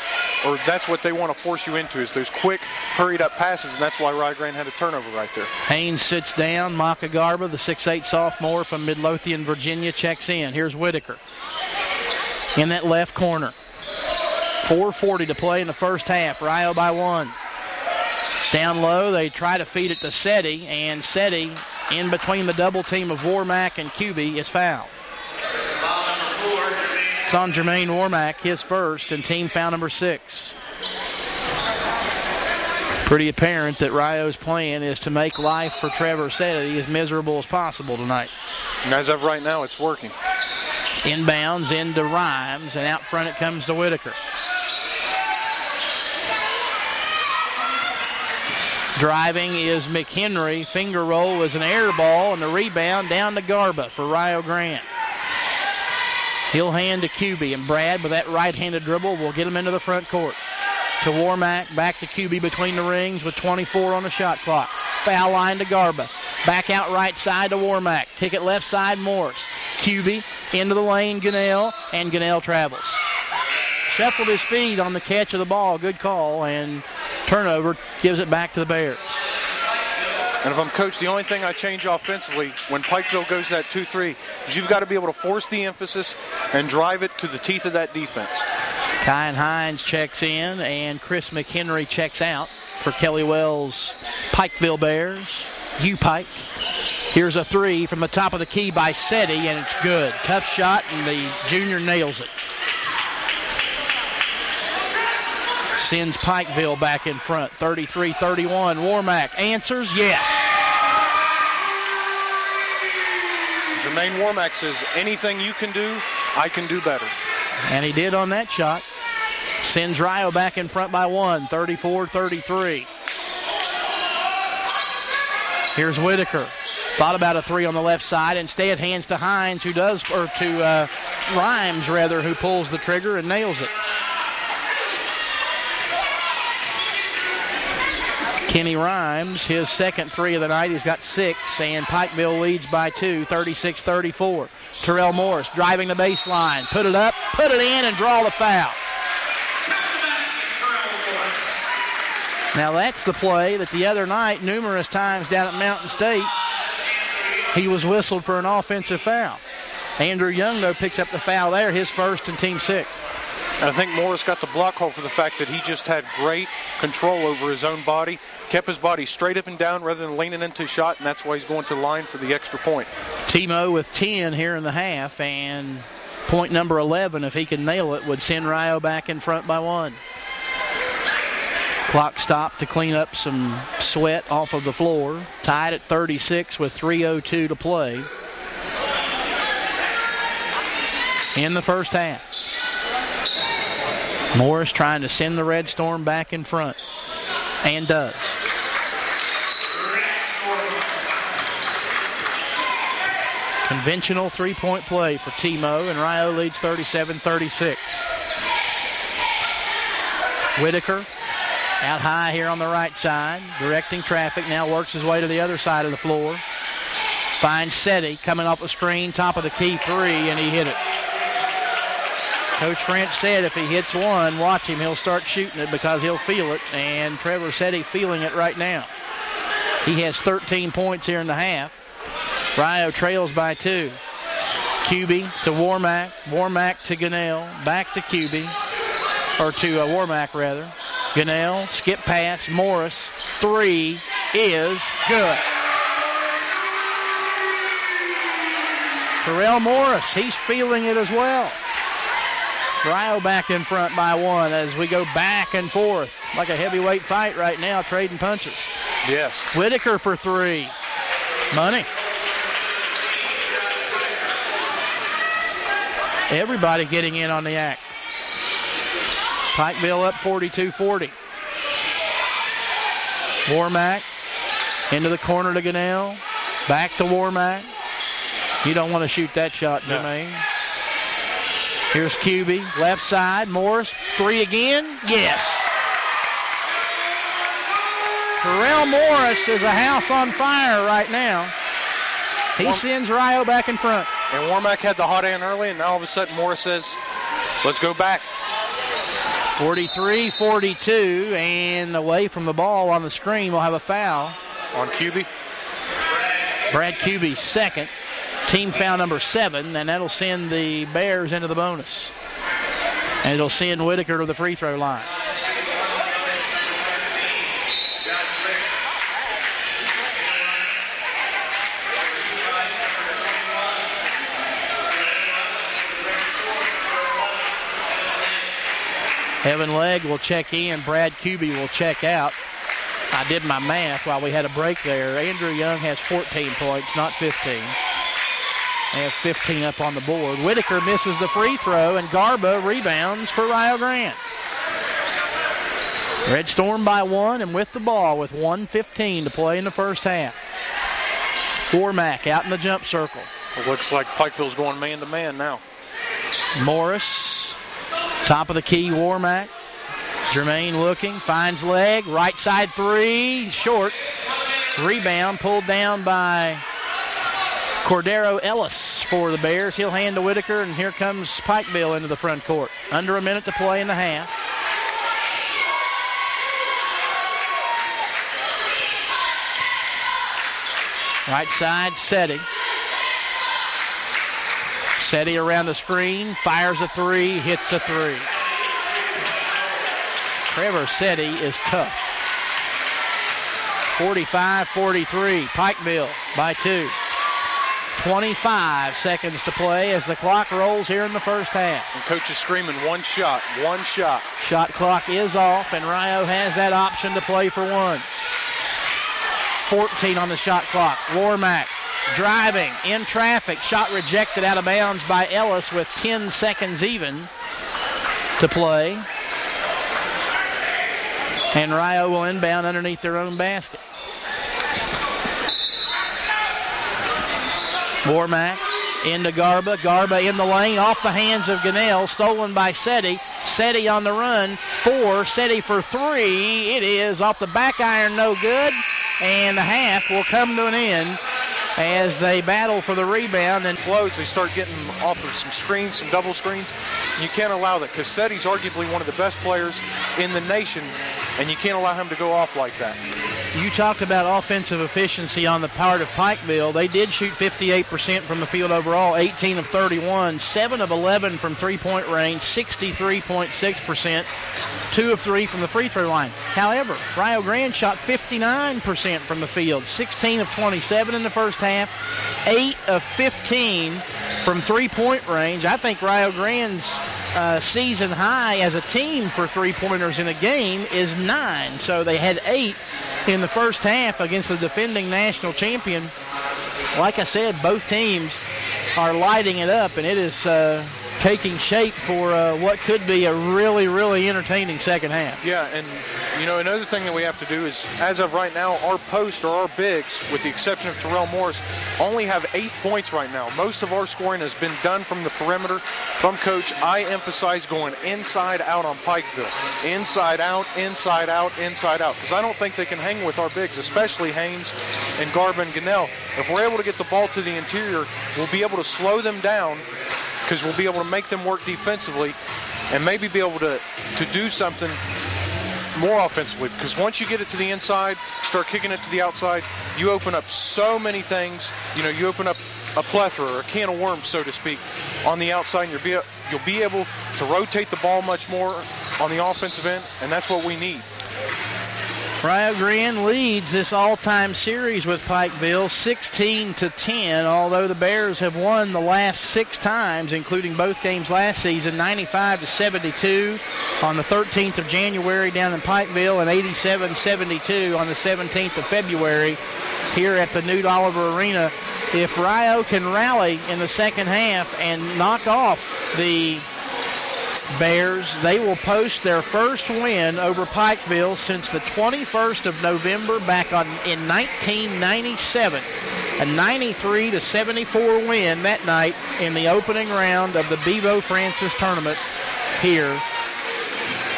Speaker 4: or that's what they want to force you into, is those quick, hurried-up passes, and that's why Rio Grande had a turnover right there.
Speaker 1: Haynes sits down. Maka Garba, the 6'8 sophomore from Midlothian, Virginia, checks in. Here's Whitaker in that left corner. 4:40 to play in the first half. Rio by 1. Down low, they try to feed it to Setti, and Setti in between the double team of Warmack and QB is fouled. It's on Jermaine Warmack, his first, and team foul number 6. Pretty apparent that Rio's plan is to make life for Trevor Setti as miserable as possible tonight.
Speaker 4: And as of right now, it's working.
Speaker 1: Inbounds into Rhymes, and out front it comes to Whitaker. Driving is McHenry. Finger roll was an air ball, and the rebound down to Garba for Rio Grande. He'll hand to QB, and Brad, with that right-handed dribble, will get him into the front court. To Warmack, back to QB between the rings with 24 on the shot clock. Foul line to Garba. Back out right side to Warmack. Kick it left side, Morris. QB into the lane, Gunnell, and Gunnell travels. Shuffled his feet on the catch of the ball. Good call, and turnover gives it back to the Bears.
Speaker 4: And if I'm coach, the only thing I change offensively when Pikeville goes that 2-3 is you've got to be able to force the emphasis and drive it to the teeth of that defense.
Speaker 1: Kyan Hines checks in, and Chris McHenry checks out for Kelly Wells' Pikeville Bears. Upike. Here's a 3 from the top of the key by Setti, and it's good. Tough shot, and the junior nails it. Sends Pikeville back in front, 33-31. Warmack answers, yes.
Speaker 4: Jermaine Warmack says, anything you can do, I can do better.
Speaker 1: And he did on that shot. Sends Rio back in front by 1, 34-33. Here's Whitaker. Thought about a 3 on the left side. Instead, hands to Hines, who does, or to Rhymes, rather, who pulls the trigger and nails it. Kenny Rhymes, his second 3 of the night. He's got 6, and Pikeville leads by 2, 36-34. Terrell Morris driving the baseline. Put it up, put it in, and draw the foul. Now that's the play that the other night, numerous times down at Mountain State, he was whistled for an offensive foul. Andrew Young, though, picks up the foul there, his first and team 6.
Speaker 4: And I think Morris got the block call for the fact that he just had great control over his own body, kept his body straight up and down rather than leaning into a shot, and that's why he's going to the line for the extra point.
Speaker 1: Timo with 10 here in the half, and point number 11, if he can nail it, would send Rio back in front by 1. Clock stopped to clean up some sweat off of the floor. Tied at 36 with 3:02 to play in the first half. Morris trying to send the Red Storm back in front, and does. Conventional three-point play for Timo, and Rio leads 37-36. Whitaker out high here on the right side, directing traffic, now works his way to the other side of the floor. Finds Setti coming off the screen, top of the key 3, and he hit it. Coach French said if he hits one, watch him, he'll start shooting it because he'll feel it, and Trevor Setti feeling it right now. He has 13 points here in the half. Rio trails by 2. QB to Warmack, Warmack to Gunnell, back to QB, or to Warmack rather. Gunnell, skip pass, Morris, 3 is good. Terrell Morris, he's feeling it as well. Rio back in front by 1 as we go back and forth like a heavyweight fight right now, trading punches.
Speaker 4: Yes.
Speaker 1: Whitaker for 3. Money. Everybody getting in on the act. Pikeville up 42-40. Warmack into the corner to Gunnell. Back to Warmack. You don't want to shoot that shot, Jermaine. No. Here's QB, left side. Morris, 3 again. Yes. Terrell Morris is a house on fire right now. He sends Rio back in front.
Speaker 4: And Warmack had the hot hand early, and now all of a sudden Morris says, let's go back.
Speaker 1: 43-42, and away from the ball on the screen, we'll have a foul.
Speaker 4: On QB?
Speaker 1: Brad QB's second. Team foul number 7, and that'll send the Bears into the bonus. And it'll send Whitaker to the free throw line. Evan Legg will check in. Brad Kuby will check out. I did my math while we had a break there. Andrew Young has 14 points, not 15. They have 15 up on the board. Whitaker misses the free throw, and Garba rebounds for Rio Grande. Red Storm by 1 and with the ball with 1:15 to play in the first half. Warmack out in the jump circle.
Speaker 4: It looks like Pikeville's going man-to-man now.
Speaker 1: Morris, top of the key, Warmack. Jermaine looking, finds Legg, right side three, short. Rebound pulled down by Cordero Ellis for the Bears. He'll hand to Whitaker, and here comes Pikeville into the front court. Under a minute to play in the half. Right side, Seti. Seti around the screen, fires a three, hits a three. Trevor Seti is tough. 45-43, Pikeville by 2. 25 seconds to play as the clock rolls here in the first half.
Speaker 4: And coach is screaming, one shot, one shot.
Speaker 1: Shot clock is off, and Rio has that option to play for one. 14 on the shot clock. Warmack driving in traffic. Shot rejected out of bounds by Ellis with 10 seconds even to play. And Rio will inbound underneath their own basket. Warmack into Garba. Garba in the lane, off the hands of Gunnell, stolen by Seti. Seti on the run, 4. Seti for 3. It is off the back iron, no good. And the half will come to an end as they battle for the rebound. And
Speaker 4: flows, they start getting off of some screens, some double screens. You can't allow that because Seti's arguably one of the best players in the nation, and you can't allow him to go off like that.
Speaker 1: You talked about offensive efficiency on the part of Pikeville. They did shoot 58% from the field overall, 18 of 31, 7 of 11 from three-point range, 63.6%, 2 of 3 from the free throw line. However, Rio Grande shot 59% from the field, 16 of 27 in the first half, 8 of 15 from three-point range. I think Rio Grande's season high as a team for three-pointers in a game is 9. So they had 8 in the first half against the defending national champion. Like I said, both teams are lighting it up, and it is taking shape for what could be a really, really entertaining second half.
Speaker 4: Yeah, and, you know, another thing that we have to do is, as of right now, our post or our bigs, with the exception of Terrell Morris, only have 8 points right now. Most of our scoring has been done from the perimeter. From Coach, I emphasize going inside out on Pikeville. Inside out, inside out, inside out. Because I don't think they can hang with our bigs, especially Haynes and Garba and Gunnell. If we're able to get the ball to the interior, we'll be able to slow them down, because we'll be able to make them work defensively and maybe be able to do something more offensively. Because once you get it to the inside, start kicking it to the outside, you open up so many things. You know, you open up a plethora or a can of worms, so to speak, on the outside, and you'll be able to rotate the ball much more on the offensive end, and that's what we need.
Speaker 1: Rio Grande leads this all-time series with Pikeville 16-10, although the Bears have won the last 6 times, including both games last season, 95-72 on the 13th of January down in Pikeville and 87-72 on the 17th of February here at the Newt Oliver Arena. If Rio can rally in the second half and knock off the Bears, they will post their first win over Pikeville since the 21st of November back in 1997. A 93-74 win that night in the opening round of the Bevo Francis tournament here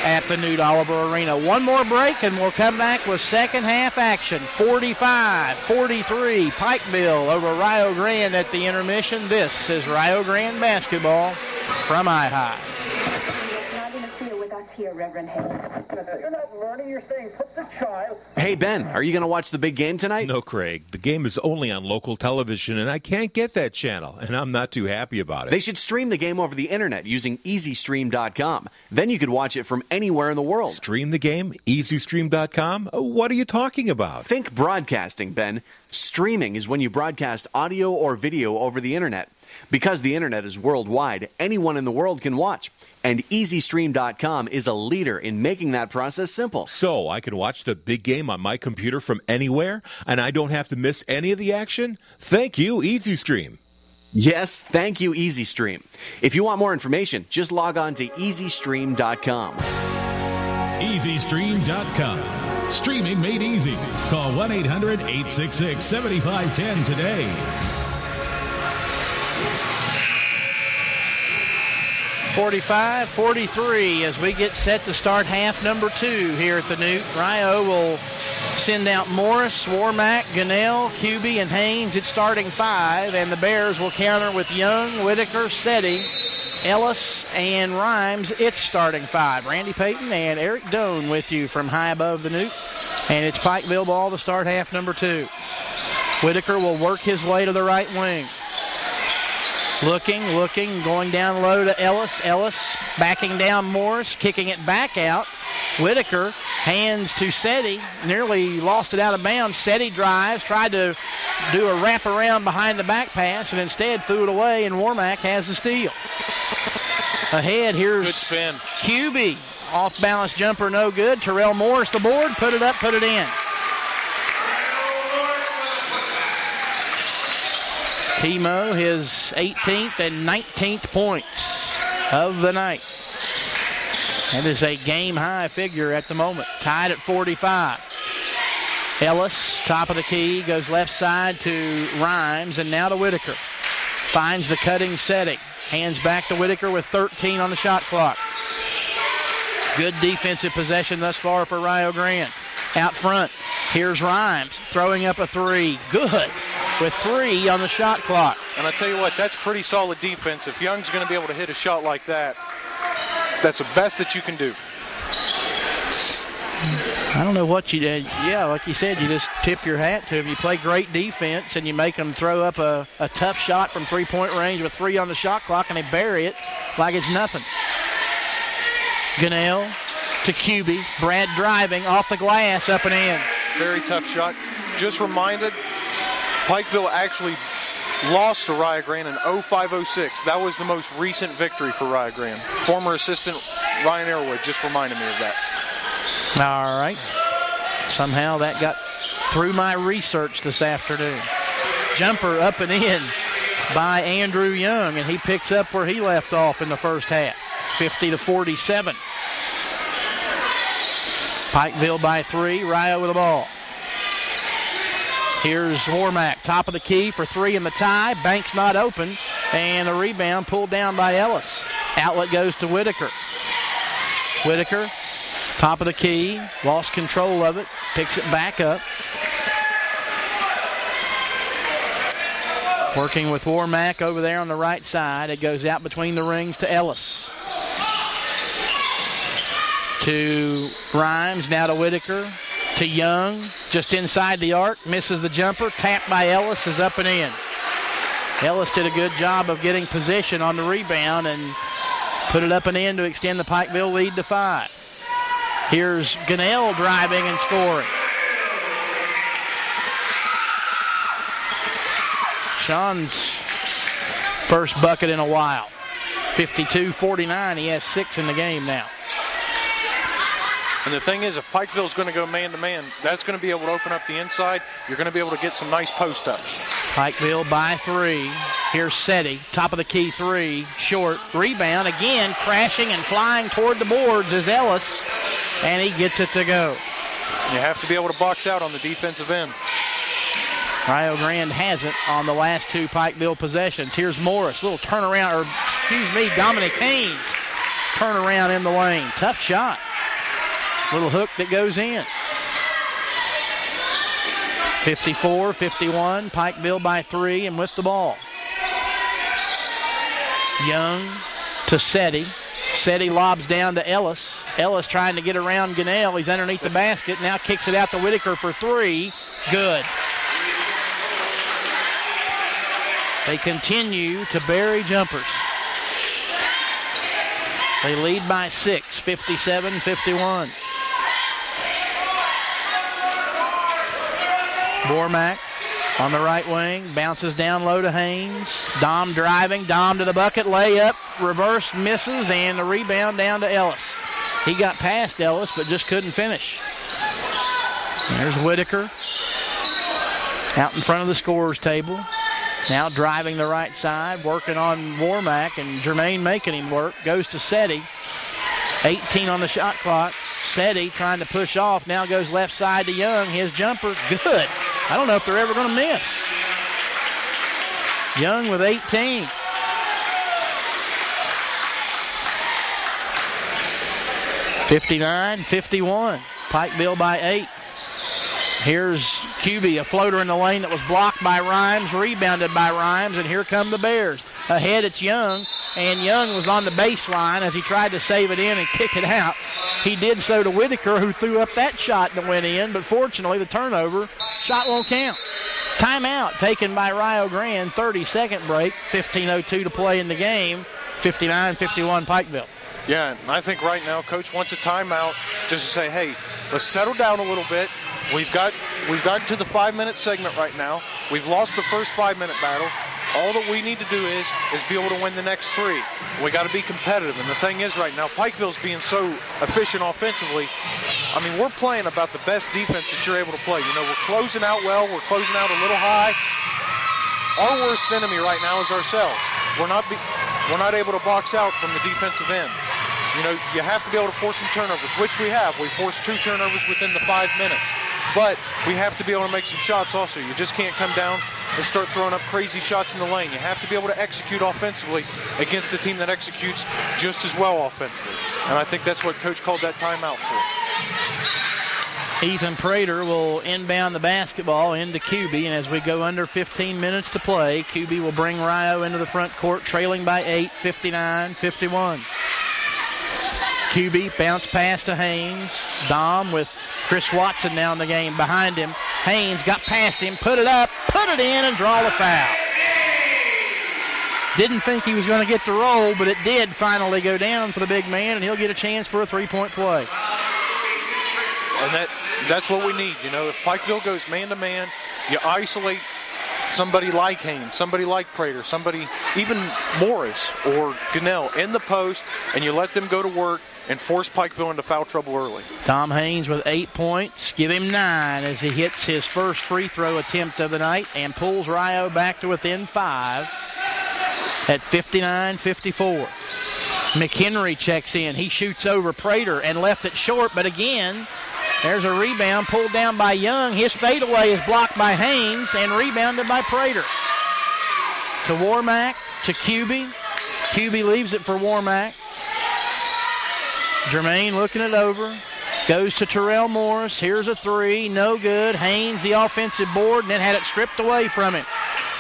Speaker 1: at the Newt Oliver Arena. One more break and we'll come back with second half action. 45-43 Pikeville over Rio Grande at the intermission. This is Rio Grande basketball from iHigh.
Speaker 10: Here, Reverend Henry.
Speaker 11: You're not learning, you're saying put the child.
Speaker 12: Hey, Ben, are you going to watch the big game tonight?
Speaker 13: No, Craig. The game is only on local television, and I can't get that channel, and I'm not too happy about it.
Speaker 12: They should stream the game over the internet using EasyStream.com. Then you could watch it from anywhere in the world.
Speaker 13: Stream the game? EasyStream.com? What are you talking about?
Speaker 12: Think broadcasting, Ben. Streaming is when you broadcast audio or video over the internet. Because the internet is worldwide, anyone in the world can watch. And EasyStream.com is a leader in making that process simple.
Speaker 13: So I can watch the big game on my computer from anywhere, and I don't have to miss any of the action? Thank you, EasyStream.
Speaker 12: Yes, thank you, EasyStream. If you want more information, just log on to EasyStream.com.
Speaker 14: EasyStream.com. Streaming made easy. Call 1-800-866-7510 today.
Speaker 1: .45-43 as we get set to start half number 2 here at the Newt. Rio will send out Morris, Warmack, Gunnell, Cubey, and Haynes. It's starting 5, and the Bears will counter with Young, Whitaker, Setti, Ellis, and Rhymes. It's starting 5. Randy Payton and Eric Doan with you from high above the Newt, and it's Pikeville ball to start half number 2. Whitaker will work his way to the right wing. Looking, going down low to Ellis. Ellis backing down Morris, kicking it back out. Whitaker, hands to Setti, nearly lost it out of bounds. Setti drives, tried to do a wraparound behind the back pass, and instead threw it away, and Warmack has the steal. Ahead, here's
Speaker 4: good spin.
Speaker 1: Cubey. Off-balance jumper, no good. Terrell Morris, the board, put it up, put it in. Timo, his 18th and 19th points of the night. That is a game-high figure at the moment. Tied at 45. Ellis, top of the key, goes left side to Rhymes, and now to Whitaker. Finds the cutting Setti. Hands back to Whitaker with 13 on the shot clock. Good defensive possession thus far for Rio Grande. Out front, here's Rhymes throwing up a 3. Good. With 3 on the shot clock.
Speaker 4: And I tell you what, that's pretty solid defense. If Young's going to be able to hit a shot like that, that's the best that you can do.
Speaker 1: I don't know what you did. Yeah, like you said, you just tip your hat to him. You play great defense, and you make them throw up a tough shot from three-point range with 3 on the shot clock, and they bury it like it's nothing. Gunnell to Cubey. Brad driving off the glass, up and in.
Speaker 4: Very tough shot. Just reminded, Pikeville actually lost to Rio Grande in 05-06. That was the most recent victory for Rio Grande. Former assistant Ryan Airwood just reminded me of that.
Speaker 1: All right. Somehow that got through my research this afternoon. Jumper up and in by Andrew Young, and he picks up where he left off in the first half. 50-47. Pikeville by 3. Rio with the ball. Here's Warmack, top of the key for 3 in the tie. Banks not open, and the rebound pulled down by Ellis. Outlet goes to Whitaker. Whitaker, top of the key, lost control of it, picks it back up. Working with Warmack over there on the right side. It goes out between the rings to Ellis. To Rhymes, now to Whitaker. To Young, just inside the arc, misses the jumper. Tapped by Ellis, is up and in. Ellis did a good job of getting position on the rebound and put it up and in to extend the Pikeville lead to 5. Here's Gunnell driving and scoring. Sean's first bucket in a while. 52-49, he has 6 in the game now.
Speaker 4: And the thing is, if Pikeville's going to go man-to-man, that's going to be able to open up the inside. You're going to be able to get some nice post-ups.
Speaker 1: Pikeville by 3. Here's Setti, top of the key 3, short. Rebound again, crashing and flying toward the boards is Ellis, and he gets it to go.
Speaker 4: You have to be able to box out on the defensive end.
Speaker 1: Rio Grande hasn't on the last 2 Pikeville possessions. Here's Morris, little turnaround, Dominic Haynes. Turnaround in the lane, tough shot. Little hook that goes in. 54-51, Pikeville by 3 and with the ball. Young to Setti. Setti lobs down to Ellis. Ellis trying to get around Gunnell. He's underneath the basket. Now kicks it out to Whitaker for 3. Good. They continue to bury jumpers. They lead by 6, 57-51. Warmack on the right wing. Bounces down low to Haynes. Dom driving. Dom to the bucket. Layup. Reverse misses. And the rebound down to Ellis. He got past Ellis but just couldn't finish. There's Whitaker out in front of the scorer's table. Now driving the right side, working on Warmack, and Jermaine making him work. Goes to Seti. 18 on the shot clock. Seti trying to push off. Now goes left side to Young. His jumper, good. I don't know if they're ever going to miss. Young with 18. (59-51). Pikeville by 8. Here's QB, a floater in the lane that was blocked by Rhymes, rebounded by Rhymes, and here come the Bears. Ahead it's Young, and Young was on the baseline as he tried to save it in and kick it out. He did so to Whitaker, who threw up that shot that went in, but fortunately the turnover shot won't count. Timeout taken by Rio Grande, 30-second break, 15:02 to play in the game, 59-51 Pikeville.
Speaker 4: Yeah, and I think right now Coach wants a timeout just to say, hey, let's settle down a little bit. We've gotten to the 5-minute segment right now. We've lost the first 5-minute battle. All that we need to do is be able to win the next 3. We got to be competitive. And the thing is right now, Pikeville's being so efficient offensively. I mean, we're playing about the best defense that you're able to play. You know, we're closing out well. We're closing out a little high. Our worst enemy right now is ourselves. We're not able to box out from the defensive end. You know, you have to be able to force some turnovers, which we have. We forced 2 turnovers within the 5 minutes. But we have to be able to make some shots also. You just can't come down and start throwing up crazy shots in the lane. You have to be able to execute offensively against a team that executes just as well offensively. And I think that's what Coach called that timeout for.
Speaker 1: Ethan Prater will inbound the basketball into QB, and as we go under 15 minutes to play, QB will bring Rio into the front court, trailing by 8, 59-51. QB bounce pass to Haynes. Dom with Chris Watson now in the game behind him. Haynes got past him, put it up, put it in, and draw the foul. Didn't think he was going to get the roll, but it did finally go down for the big man, and he'll get a chance for a 3-point play.
Speaker 4: And that's what we need. You know, if Pikeville goes man-to-man, you isolate somebody like Haynes, somebody like Prater, somebody, even Morris or Gunnell in the post, and you let them go to work and force Pikeville into foul trouble early. Tom
Speaker 1: Haynes with 8 points. Give him 9 as he hits his first free throw attempt of the night and pulls Rio back to within 5 at 59-54. McHenry checks in. He shoots over Prater and left it short, but again, there's a rebound pulled down by Young. His fadeaway is blocked by Haynes and rebounded by Prater. To Warmack, to QB. QB leaves it for Warmack. Jermaine looking it over. Goes to Terrell Morris. Here's a 3. No good. Haynes, the offensive board, and then had it stripped away from him.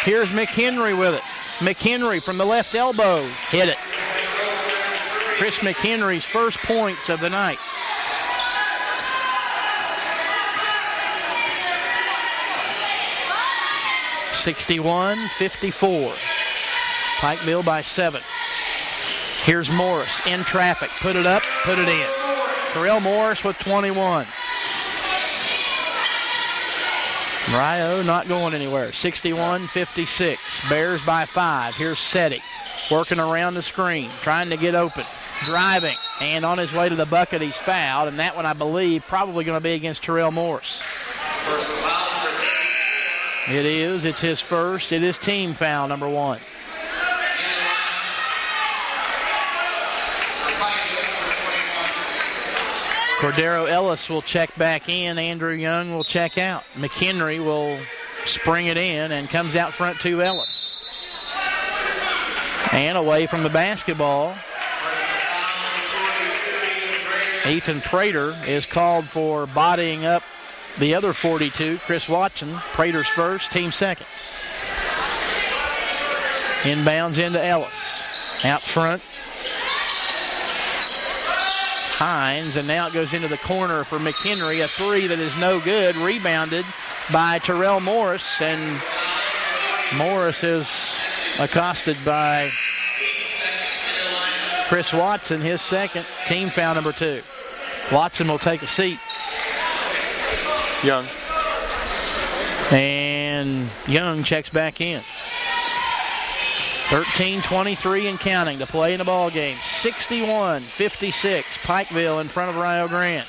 Speaker 1: Here's McHenry with it. McHenry from the left elbow. Hit it. Chris McHenry's first points of the night. (61-54). Pikeville by 7. Here's Morris in traffic. Put it up, put it in. Terrell Morris with 21. Rio not going anywhere. 61-56. Bears by 5. Here's Seti working around the screen, trying to get open. Driving, and on his way to the bucket, he's fouled. And that one, I believe, probably going to be against Terrell Morris. It is. It's his first. It is team foul number 1. Cordero Ellis will check back in. Andrew Young will check out. McHenry will spring it in and comes out front to Ellis. And away from the basketball, Ethan Prater is called for bodying up the other 42, Chris Watson. Prater's first, team second. Inbounds into Ellis. Out front, Hines, and now it goes into the corner for McHenry. A 3 that is no good. Rebounded by Terrell Morris, and Morris is accosted by Chris Watson, his second, team foul number 2. Watson will take a seat.
Speaker 4: Young.
Speaker 1: And And Young checks back in. 13:23 and counting to play in the ball game. 61-56. Pikeville in front of Rio Grande.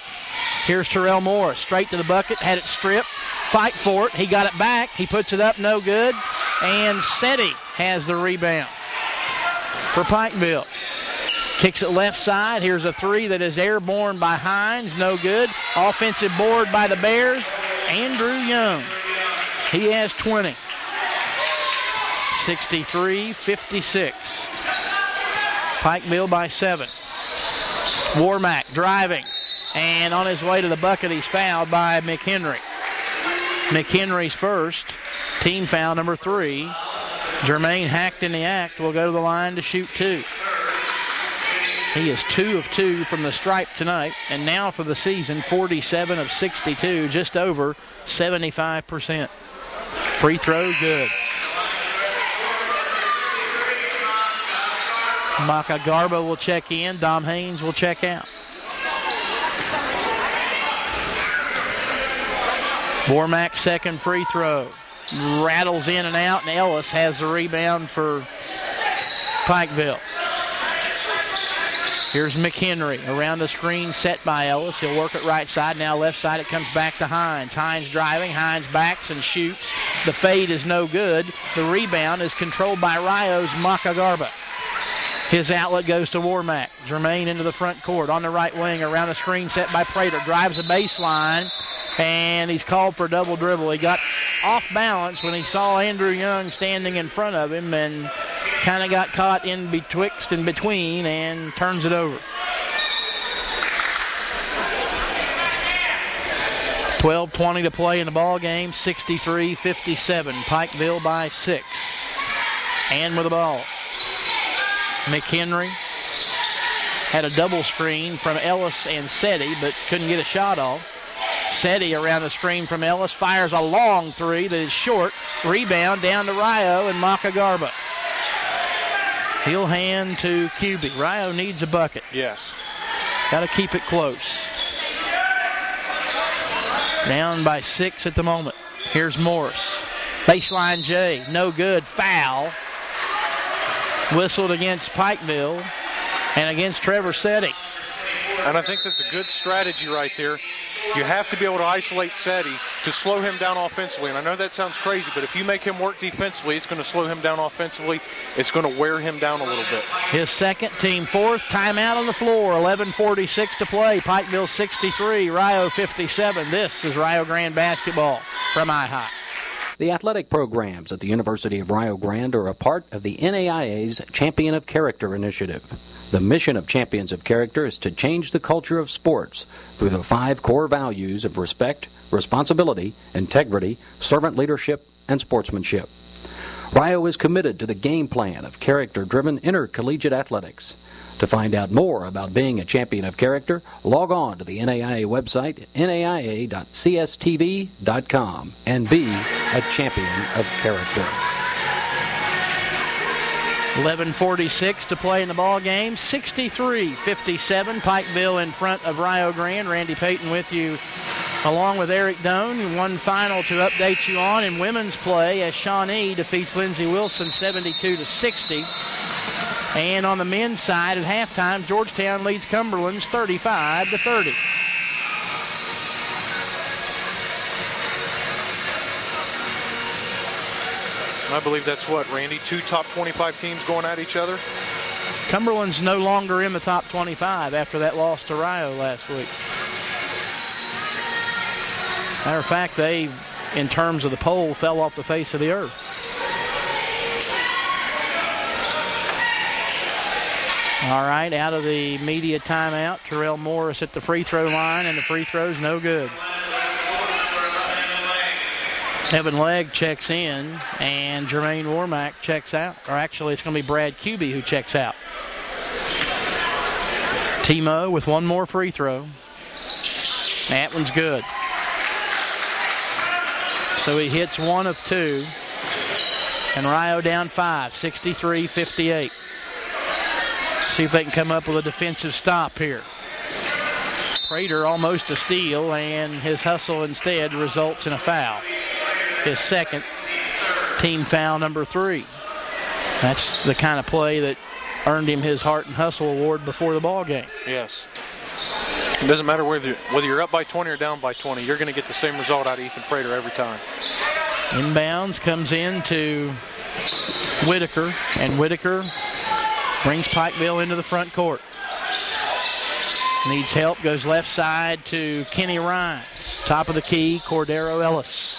Speaker 1: Here's Terrell Morris, straight to the bucket, had it stripped. Fight for it. He got it back. He puts it up, no good. And Seti has the rebound for Pikeville. Kicks it left side. Here's a three that is airborne by Hines. No good. Offensive board by the Bears. Andrew Young. He has 20. 63-56. Pikeville by 7. Warmack driving. And on his way to the bucket, he's fouled by McHenry. McHenry's first. Team foul number 3. Jermaine Hacked in the act will go to the line to shoot 2. He is 2 of 2 from the stripe tonight, and now for the season, 47 of 62, just over 75%. Free throw, good. Maka Garba will check in. Dom Haynes will check out. Bormack's second free throw. Rattles in and out, and Ellis has the rebound for Pikeville. Here's McHenry around the screen set by Ellis. He'll work it right side. Now left side, it comes back to Hines. Hines driving. Hines backs and shoots. The fade is no good. The rebound is controlled by Rio's Makagarba. His outlet goes to Warmack. Jermaine into the front court on the right wing around the screen set by Prater. Drives the baseline, and he's called for a double dribble. He got off balance when he saw Andrew Young standing in front of him and kind of got caught in betwixt and between and turns it over. 12:20 to play in the ball game. 63-57. Pikeville by 6. And with the ball, McHenry had a double screen from Ellis and Seti, but couldn't get a shot off. Seti around the screen from Ellis, fires a long three that is short. Rebound down to Rio and Makagarba. He'll hand to QB. Rio needs a bucket.
Speaker 4: Yes.
Speaker 1: Got to keep it close. Down by 6 at the moment. Here's Morris. Baseline J, no good. Foul. Whistled against Pikeville and against Trevor Seti.
Speaker 4: And I think that's a good strategy right there. You have to be able to isolate Seti to slow him down offensively. And I know that sounds crazy, but if you make him work defensively, it's going to slow him down offensively. It's going to wear him down a little bit.
Speaker 1: His second, team fourth. Timeout on the floor. 11:46 to play. Pikeville 63, Rio 57. This is Rio Grande basketball from iHigh.
Speaker 16: The athletic programs at the University of Rio Grande are a part of the NAIA's Champion of Character initiative. The mission of Champions of Character is to change the culture of sports through the 5 core values of respect, responsibility, integrity, servant leadership, and sportsmanship. Rio is committed to the game plan of character-driven intercollegiate athletics. To find out more about being a champion of character, log on to the NAIA website, naia.cstv.com, and be a champion of character.
Speaker 1: 11:46 to play in the ball game. 63-57. Pikeville in front of Rio Grande. Randy Payton with you along with Eric Doan. One final to update you on in women's play as Shawnee defeats Lindsey Wilson 72-60. And on the men's side at halftime, Georgetown leads Cumberland's 35-30.
Speaker 4: I believe that's what, Randy? 2 top 25 teams going at each other?
Speaker 1: Cumberland's no longer in the top 25 after that loss to Rio last week. Matter of fact, they, in terms of the poll, fell off the face of the earth. All right, out of the media timeout, Terrell Morris at the free throw line, and the free throw's no good. Evan Legg checks in, and Jermaine Warmack checks out. Or actually, it's going to be Brad Kuby who checks out. Timo with one more free throw. That one's good. So he hits 1 of 2. And Rio down 5, 63-58. See if they can come up with a defensive stop here. Prater almost a steal, and his hustle instead results in a foul. His second, team foul number 3. That's the kind of play that earned him his Heart and Hustle award before the ball game.
Speaker 4: Yes. It doesn't matter whether you're up by 20 or down by 20. You're going to get the same result out of Ethan Prater every time.
Speaker 1: Inbounds comes in to Whitaker, and Whitaker brings Pikeville into the front court. Needs help, goes left side to Kenny Rhines. Top of the key, Cordero Ellis.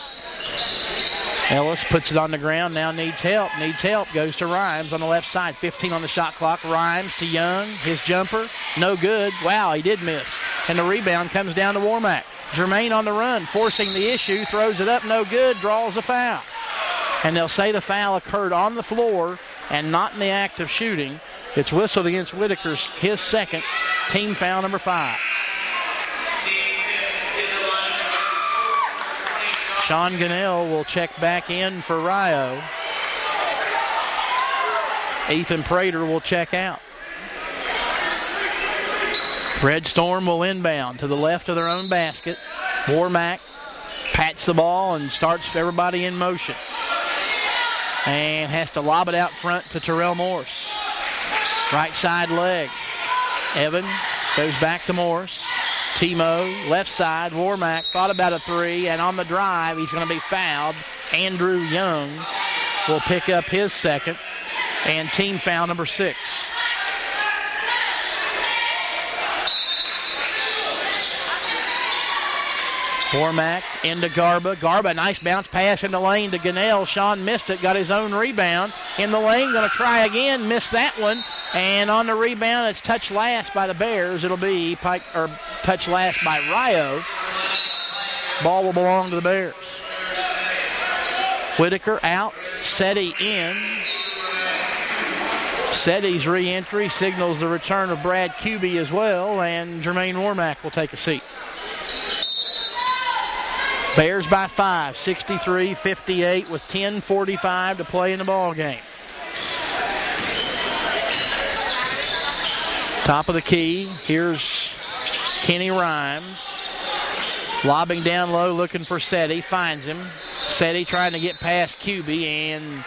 Speaker 1: Ellis puts it on the ground, now needs help, goes to Rhymes on the left side. 15 on the shot clock. Rhymes to Young, his jumper, no good. Wow, he did miss. And the rebound comes down to Warmack. Jermaine on the run, forcing the issue, throws it up, no good, draws a foul. And they'll say the foul occurred on the floor and not in the act of shooting. It's whistled against Whitaker's, his second, team foul number 5. Sean Gunnell will check back in for Rio. Ethan Prater will check out. Red Storm will inbound to the left of their own basket. Warmack pats the ball and starts everybody in motion. And has to lob it out front to Terrell Morris. Right side leg. Evan goes back to Morris. Timo, left side. Warmack thought about a 3, and on the drive, he's going to be fouled. Andrew Young will pick up his second, and team foul number 6. Warmack into Garba. Garba, nice bounce pass in the lane to Gunnell. Sean missed it, got his own rebound. In the lane, going to try again, missed that one. And on the rebound, it's touched last by the Bears. It'll be touched last by Rio. Ball will belong to the Bears. Whitaker out, Seti in. Seti's re-entry signals the return of Brad Cubey as well, and Jermaine Warmack will take a seat. Bears by 5, 63-58 with 10:45 to play in the ball game. Top of the key, here's Kenny Rhymes. Lobbing down low, looking for Seti, finds him. Seti trying to get past Cubey, and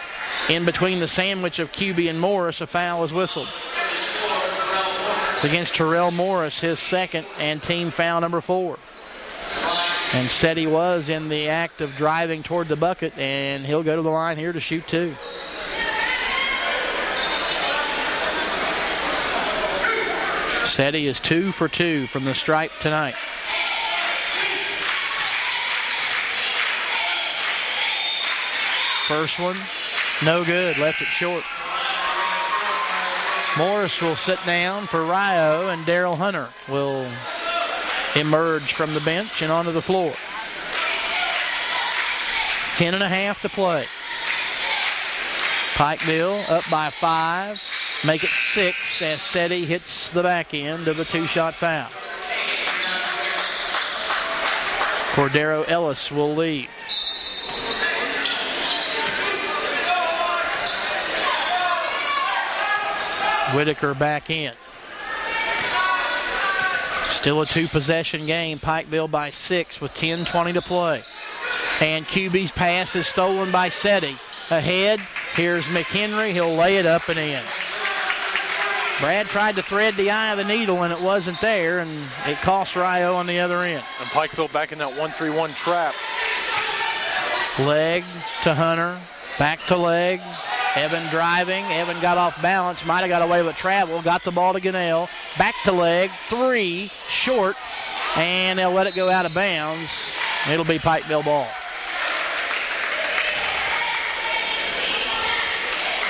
Speaker 1: in between the sandwich of Cubey and Morris, a foul was whistled. It's against Terrell Morris, his second, and team foul number 4. And Seti was in the act of driving toward the bucket, and he'll go to the line here to shoot 2. Seti is 2 for 2 from the stripe tonight. First one, no good, left it short. Morris will sit down for Rio, and Daryl Hunter will emerge from the bench and onto the floor. 10.5 to play. Pikeville up by 5. Make it 6 as Seti hits the back end of a 2-shot foul. Cordero Ellis will leave. Whitaker back in. Still a 2-possession game. Pikeville by 6 with 10:20 to play. And QB's pass is stolen by Seti. Ahead, here's McHenry. He'll lay it up and in. Brad tried to thread the eye of the needle, and it wasn't there, and it cost Rio on the other end.
Speaker 4: And Pikeville back in that 1-3-1 trap.
Speaker 1: Leg to Hunter. Back to leg. Evan driving. Evan got off balance. Might have got away with travel. Got the ball to Gunnell. Back to leg. 3. Short. And they'll let it go out of bounds. It'll be Pikeville ball.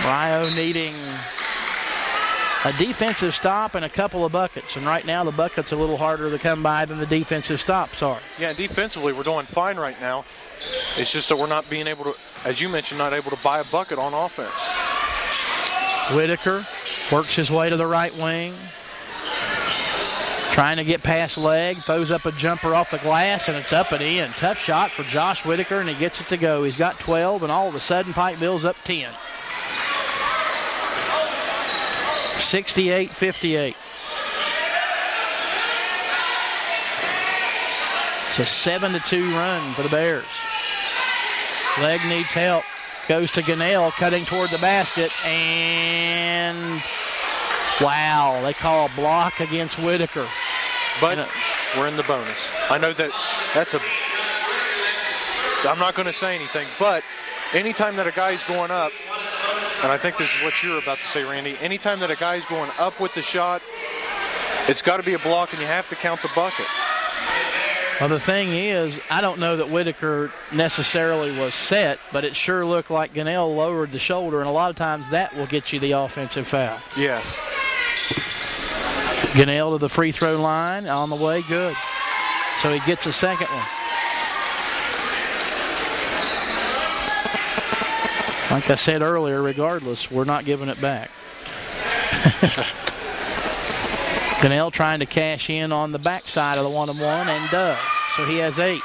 Speaker 1: Rio needing a defensive stop and a couple of buckets. And right now the bucket's a little harder to come by than the defensive stops are.
Speaker 4: Yeah, defensively we're doing fine right now. It's just that we're not being able to, as you mentioned, not able to buy a bucket on offense.
Speaker 1: Whitaker works his way to the right wing. Trying to get past leg. Throws up a jumper off the glass, and it's up and in. Tough shot for Josh Whitaker, and he gets it to go. He's got 12, and all of a sudden Pikeville's up 10. 68-58. It's a 7-2 run for the Bears. Leg needs help. Goes to Gunnell, cutting toward the basket, and wow, they call a block against Whitaker.
Speaker 4: But we're in the bonus. I know that's a... I'm not going to say anything, but anytime that a guy's going up, and I think this is what you're about to say, Randy, anytime that a guy's going up with the shot, it's got to be a block, and you have to count the bucket.
Speaker 1: Well, the thing is, I don't know that Whitaker necessarily was set, but it sure looked like Gunnell lowered the shoulder, and a lot of times that will get you the offensive foul.
Speaker 4: Yes.
Speaker 1: Gunnell to the free throw line, on the way, good. So he gets a second one. Like I said earlier, regardless, we're not giving it back. Gunnell trying to cash in on the backside of the 1-on-1 and does. So he has 8.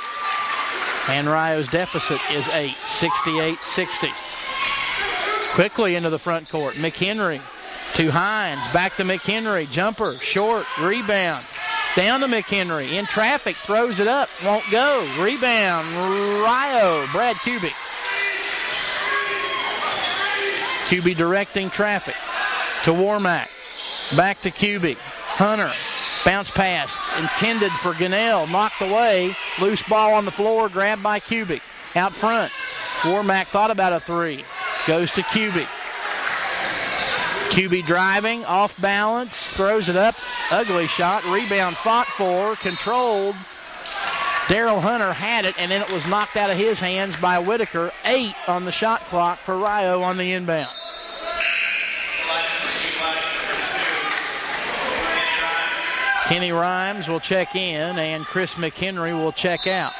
Speaker 1: And Rio's deficit is 8, 68-60. Quickly into the front court. McHenry to Hines. Back to McHenry. Jumper, short, rebound. Down to McHenry. In traffic, throws it up. Won't go. Rebound, Rio. Brad Kuby. Kuby directing traffic to Warmack. Back to Kuby. Hunter, bounce pass, intended for Gunnell, knocked away, loose ball on the floor, grabbed by Kuby. Out front, Warmack thought about a 3, goes to Kuby. Kuby driving, off balance, throws it up, ugly shot, rebound fought for, controlled. Daryl Hunter had it, and then it was knocked out of his hands by Whitaker. 8 on the shot clock for Rio on the inbound. Kenny Rhymes will check in, and Chris McHenry will check out.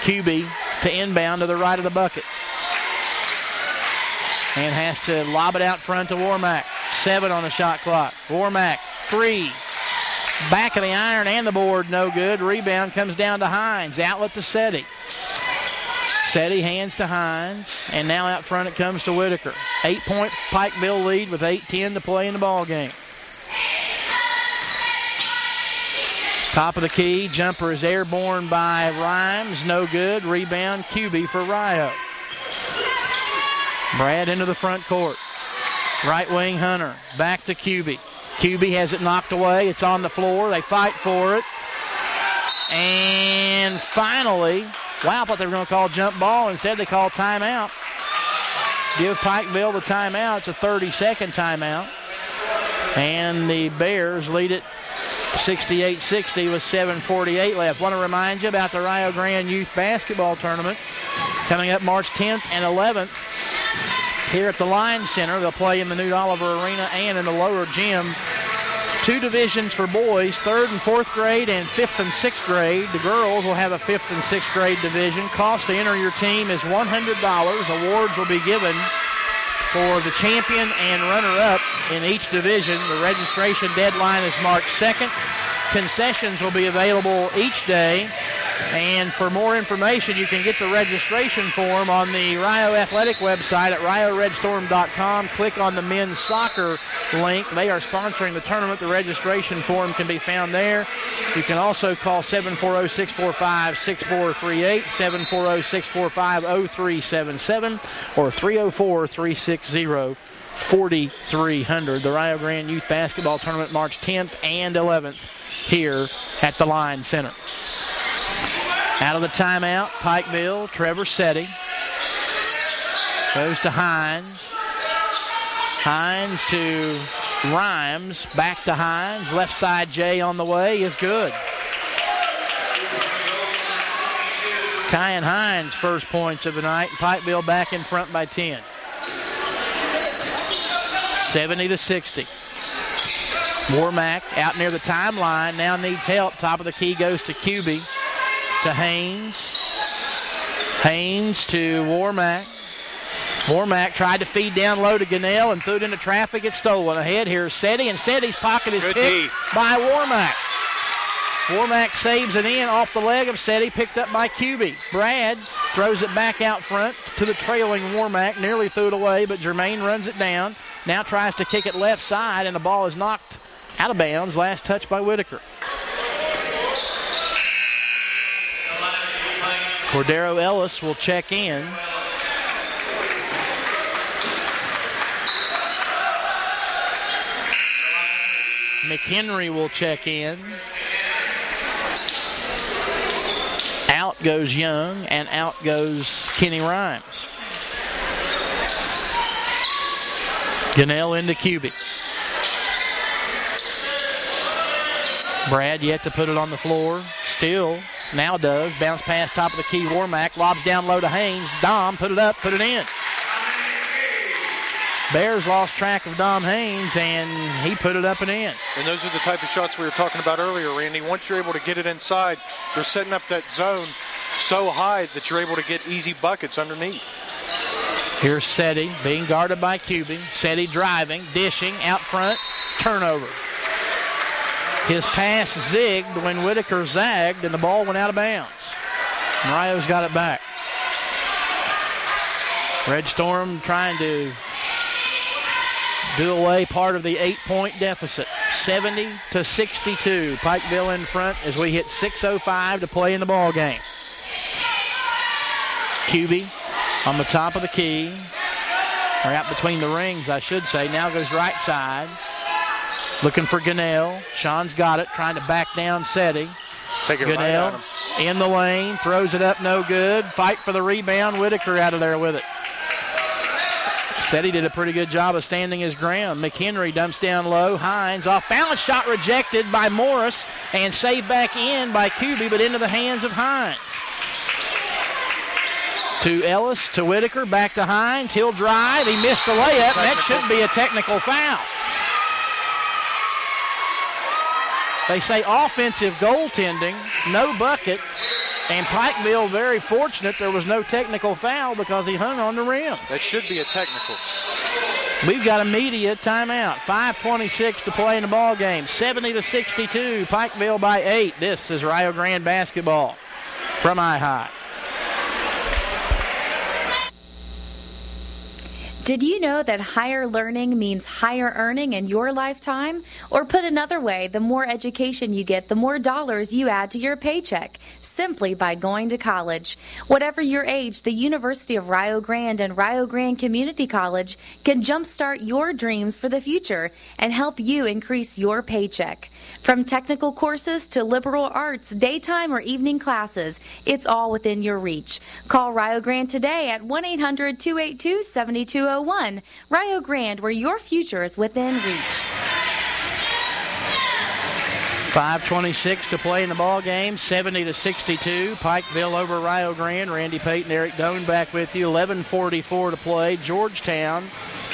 Speaker 1: Kuby to inbound to the right of the bucket. And has to lob it out front to Warmack. 7 on the shot clock. Warmack, 3. Back of the iron and the board, no good. Rebound comes down to Hines. Outlet to Seti. Seti hands to Hines, and now out front it comes to Whitaker. 8-point Pikeville lead with 8:10 to play in the ball game. Top of the key, jumper is airborne by Rhymes, no good. Rebound, Kuby for Rio. Brad into the front court. Right wing Hunter, back to Kuby. Kuby has it knocked away. It's on the floor. They fight for it. And finally, wow, I thought they were going to call jump ball. Instead, they call timeout. Give Pikeville the timeout. It's a 30-second timeout. And the Bears lead it 68-60 with 7:48 left. Want to remind you about the Rio Grande Youth Basketball Tournament coming up March 10th and 11th here at the Line Center. They'll play in the Newt Oliver Arena and in the lower gym. 2 divisions for boys, 3rd and 4th grade and 5th and 6th grade. The girls will have a 5th and 6th grade division. Cost to enter your team is $100. Awards will be given for the champion and runner-up in each division. The registration deadline is March 2nd. Concessions will be available each day. And for more information, you can get the registration form on the Rio Athletic website at rioredstorm.com. Click on the men's soccer link. They are sponsoring the tournament. The registration form can be found there. You can also call 740-645-6438, 740-645-0377, or 304-360-4300. The Rio Grande Youth Basketball Tournament March 10th and 11th here at the Line Center. Out of the timeout, Pikeville, Trevor Seti. Goes to Hines. Hines to Rhymes. Back to Hines. Left side J on the way is good. Kyan Hines' first points of the night. Pikeville back in front by 10. 70-60. Warmack out near the timeline. Now needs help. Top of the key goes to Kuby. To Haynes. Haynes to Warmack. Warmack tried to feed down low to Gunnell and threw it into traffic. It's stolen. Ahead here is Seti, and Seti's pocket is picked by Warmack. Warmack saves it in off the leg of Seti, picked up by Kuby. Brad throws it back out front to the trailing Warmack. Nearly threw it away, but Jermaine runs it down. Now tries to kick it left side, and the ball is knocked out of bounds. Last touch by Whitaker. Cordero Ellis will check in. McHenry will check in. Out goes Young, and out goes Kenny Rhymes. Gunnell into Cuby. Brad yet to put it on the floor. Still, now does. Bounce pass top of the key. Warmack lobs down low to Haynes. Dom put it up, put it in. Bears lost track of Dom Haynes, and he put it up and in.
Speaker 4: And those are the type of shots we were talking about earlier, Randy. Once you're able to get it inside, they're setting up that zone so high that you're able to get easy buckets underneath.
Speaker 1: Here's Seti being guarded by Cuby. Seti driving, dishing, out front, turnover. His pass zigged when Whitaker zagged, and the ball went out of bounds. Mario's got it back. Red Storm trying to do away part of the 8-point deficit. 70-62. Pikeville in front as we hit 6:05 to play in the ball game. Cuby on the top of the key, or out between the rings, I should say. Now goes right side. Looking for Gunnell. Sean's got it, trying to back down Seti.
Speaker 4: Take it
Speaker 1: Gunnell
Speaker 4: right at him.
Speaker 1: in the lane, throws it up, no good. Fight for the rebound. Whitaker out of there with it. Seti did a pretty good job of standing his ground. McHenry dumps down low. Hines off balance shot rejected by Morris and saved back in by Cuby, but into the hands of Hines. To Ellis, to Whitaker, back to Hines. He'll drive. He missed a layup. That should be a technical foul. They say offensive goaltending, no bucket, and Pikeville very fortunate there was no technical foul because he hung on the rim.
Speaker 4: That should be a technical.
Speaker 1: We've got a media timeout. 5:26 to play in the ball game. 70-62. Pikeville by 8. This is Rio Grande basketball from iHigh.
Speaker 17: Did you know that higher learning means higher earning in your lifetime? Or put another way, the more education you get, the more dollars you add to your paycheck, simply by going to college. Whatever your age, the University of Rio Grande and Rio Grande Community College can jumpstart your dreams for the future and help you increase your paycheck. From technical courses to liberal arts, daytime or evening classes, it's all within your reach. Call Rio Grande today at 1-800-282-7201. Rio Grande, where your future is within reach.
Speaker 1: 5:26 to play in the ball game. 70-62. Pikeville over Rio Grande. Randy Payton, Eric Doan back with you. 11:44 to play. Georgetown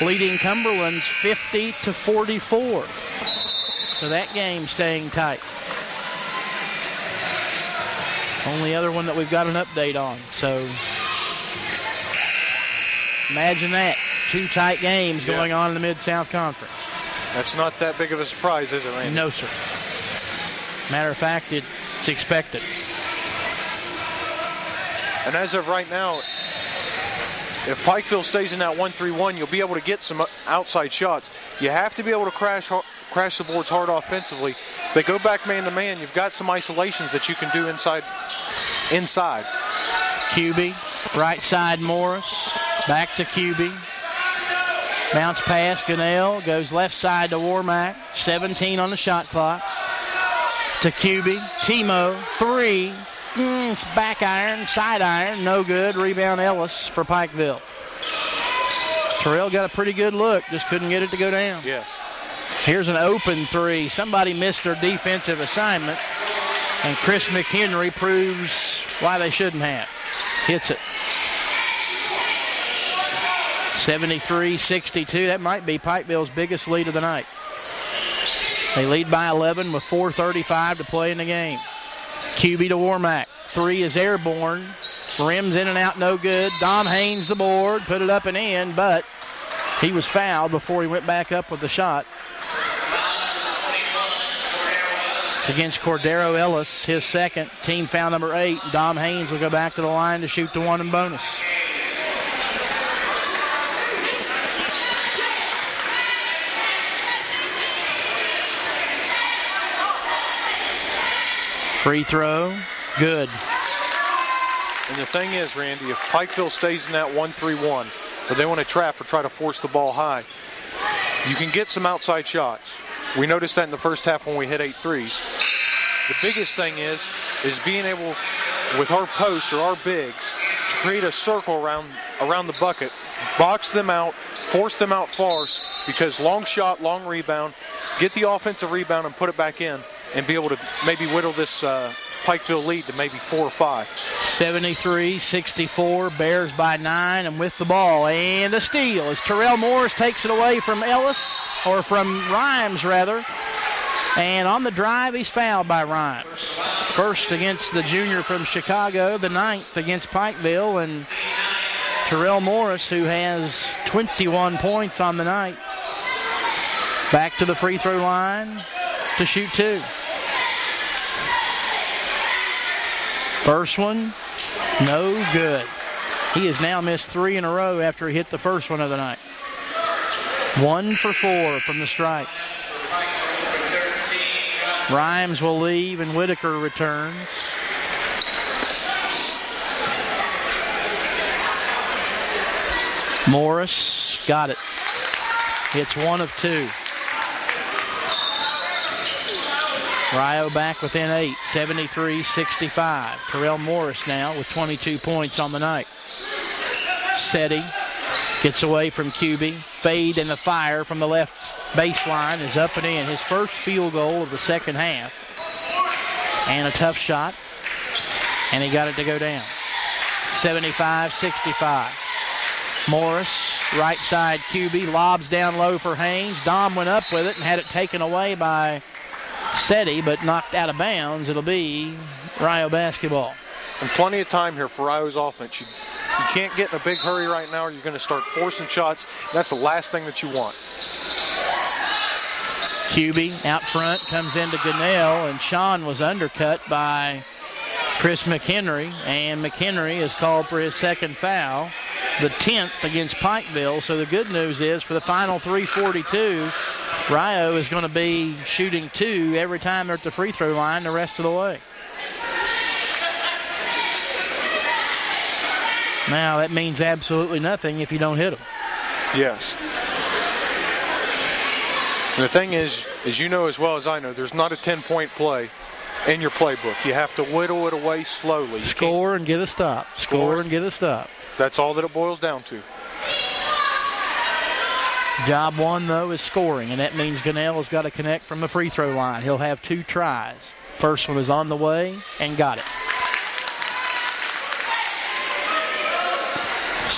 Speaker 1: leading Cumberland's 50-44. So that game staying tight. Only other one that we've got an update on. So imagine that. Two tight games going on in the Mid-South Conference.
Speaker 4: That's not that big of a surprise, is it, Randy?
Speaker 1: No, sir. Matter of fact, it's expected.
Speaker 4: And as of right now, if Pikeville stays in that 1-3-1, you'll be able to get some outside shots. You have to be able to crash the boards hard offensively. If they go back man-to-man, you've got some isolations that you can do inside.
Speaker 1: Cuby, right side Morris, back to Cuby. Bounce pass, Gunnell goes left side to Warmack. 17 on the shot clock. To Cuby. Timo, 3. It's back iron, side iron, no good. Rebound Ellis for Pikeville. Terrell got a pretty good look, just couldn't get it to go down.
Speaker 4: Yes.
Speaker 1: Here's an open 3. Somebody missed their defensive assignment, and Chris McHenry proves why they shouldn't have. Hits it. 73-62. That might be Pikeville's biggest lead of the night. They lead by 11 with 4:35 to play in the game. Cuby to Warmack. 3 is airborne. Rims in and out, no good. Dom Haynes the board. Put it up and in, but he was fouled before he went back up with the shot. It's against Cordero Ellis, his second. Team foul number 8. Dom Haynes will go back to the line to shoot the one and bonus. Free throw, good.
Speaker 4: And the thing is, Randy, if Pikeville stays in that 1-3-1, but they want to trap or try to force the ball high, you can get some outside shots. We noticed that in the first half when we hit 8 threes. The biggest thing is being able, with our posts or our bigs, to create a circle around the bucket, box them out, force them out far, because long shot, long rebound, get the offensive rebound and put it back in, and be able to maybe whittle this Pikeville lead to maybe 4 or 5.
Speaker 1: 73-64, Bears by 9, and with the ball, and a steal as Terrell Morris takes it away from Rhymes rather. And on the drive, he's fouled by Rhymes. First against the junior from Chicago, the 9th against Pikeville, and Terrell Morris, who has 21 points on the night, back to the free throw line to shoot 2. First one, no good. He has now missed 3 in a row after he hit the first one of the night. 1 for 4 from the stripe. Rhymes will leave and Whitaker returns. Morris got it. Hits 1 of 2. Rio back within 8, 73-65. Terrell Morris now with 22 points on the night. Seti gets away from QB. Fade in the fire from the left baseline is up and in. His first field goal of the second half. And a tough shot. And he got it to go down. 75-65. Morris, right side QB, lobs down low for Haynes. Dom went up with it and had it taken away by Seti, but knocked out of bounds. It'll be Rio basketball.
Speaker 4: And plenty of time here for Rio's offense. You can't get in a big hurry right now, or you're going to start forcing shots. That's the last thing that you want.
Speaker 1: QB out front comes into Gunnell, and Sean was undercut by Chris McHenry, and McHenry is called for his second foul, the 10th against Pikeville. So the good news is for the final 3:42, Rio is going to be shooting 2 every time they're at the free throw line the rest of the way. Now, that means absolutely nothing if you don't hit them.
Speaker 4: Yes. And the thing is, as you know as well as I know, there's not a 10-point play in your playbook. You have to whittle it away slowly.
Speaker 1: Score and get a stop. Score and get a stop.
Speaker 4: That's all that it boils down to.
Speaker 1: Job 1, though, is scoring, and that means Gunnell has got to connect from the free throw line. He'll have 2 tries. First one is on the way and got it.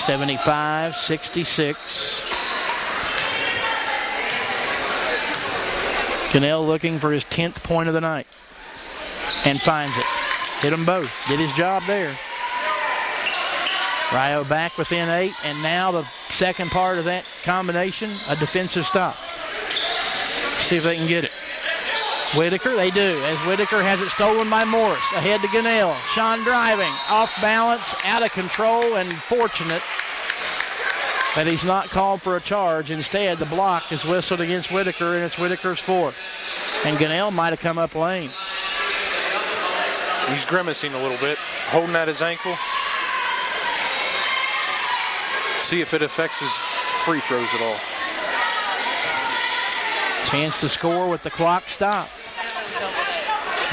Speaker 1: 75-66. Gunnell looking for his 10th point of the night and finds it. Hit them both. Did his job there. Rio back within 8, and now the second part of that combination, a defensive stop. See if they can get it. Whitaker, they do, as Whitaker has it stolen by Morris. Ahead to Gunnell. Sean driving, off balance, out of control, and fortunate that he's not called for a charge. Instead, the block is whistled against Whitaker, and it's Whitaker's 4th. And Gunnell might have come up lane.
Speaker 4: He's grimacing a little bit, holding at his ankle. See if it affects his free throws at all.
Speaker 1: Chance to score with the clock stopped.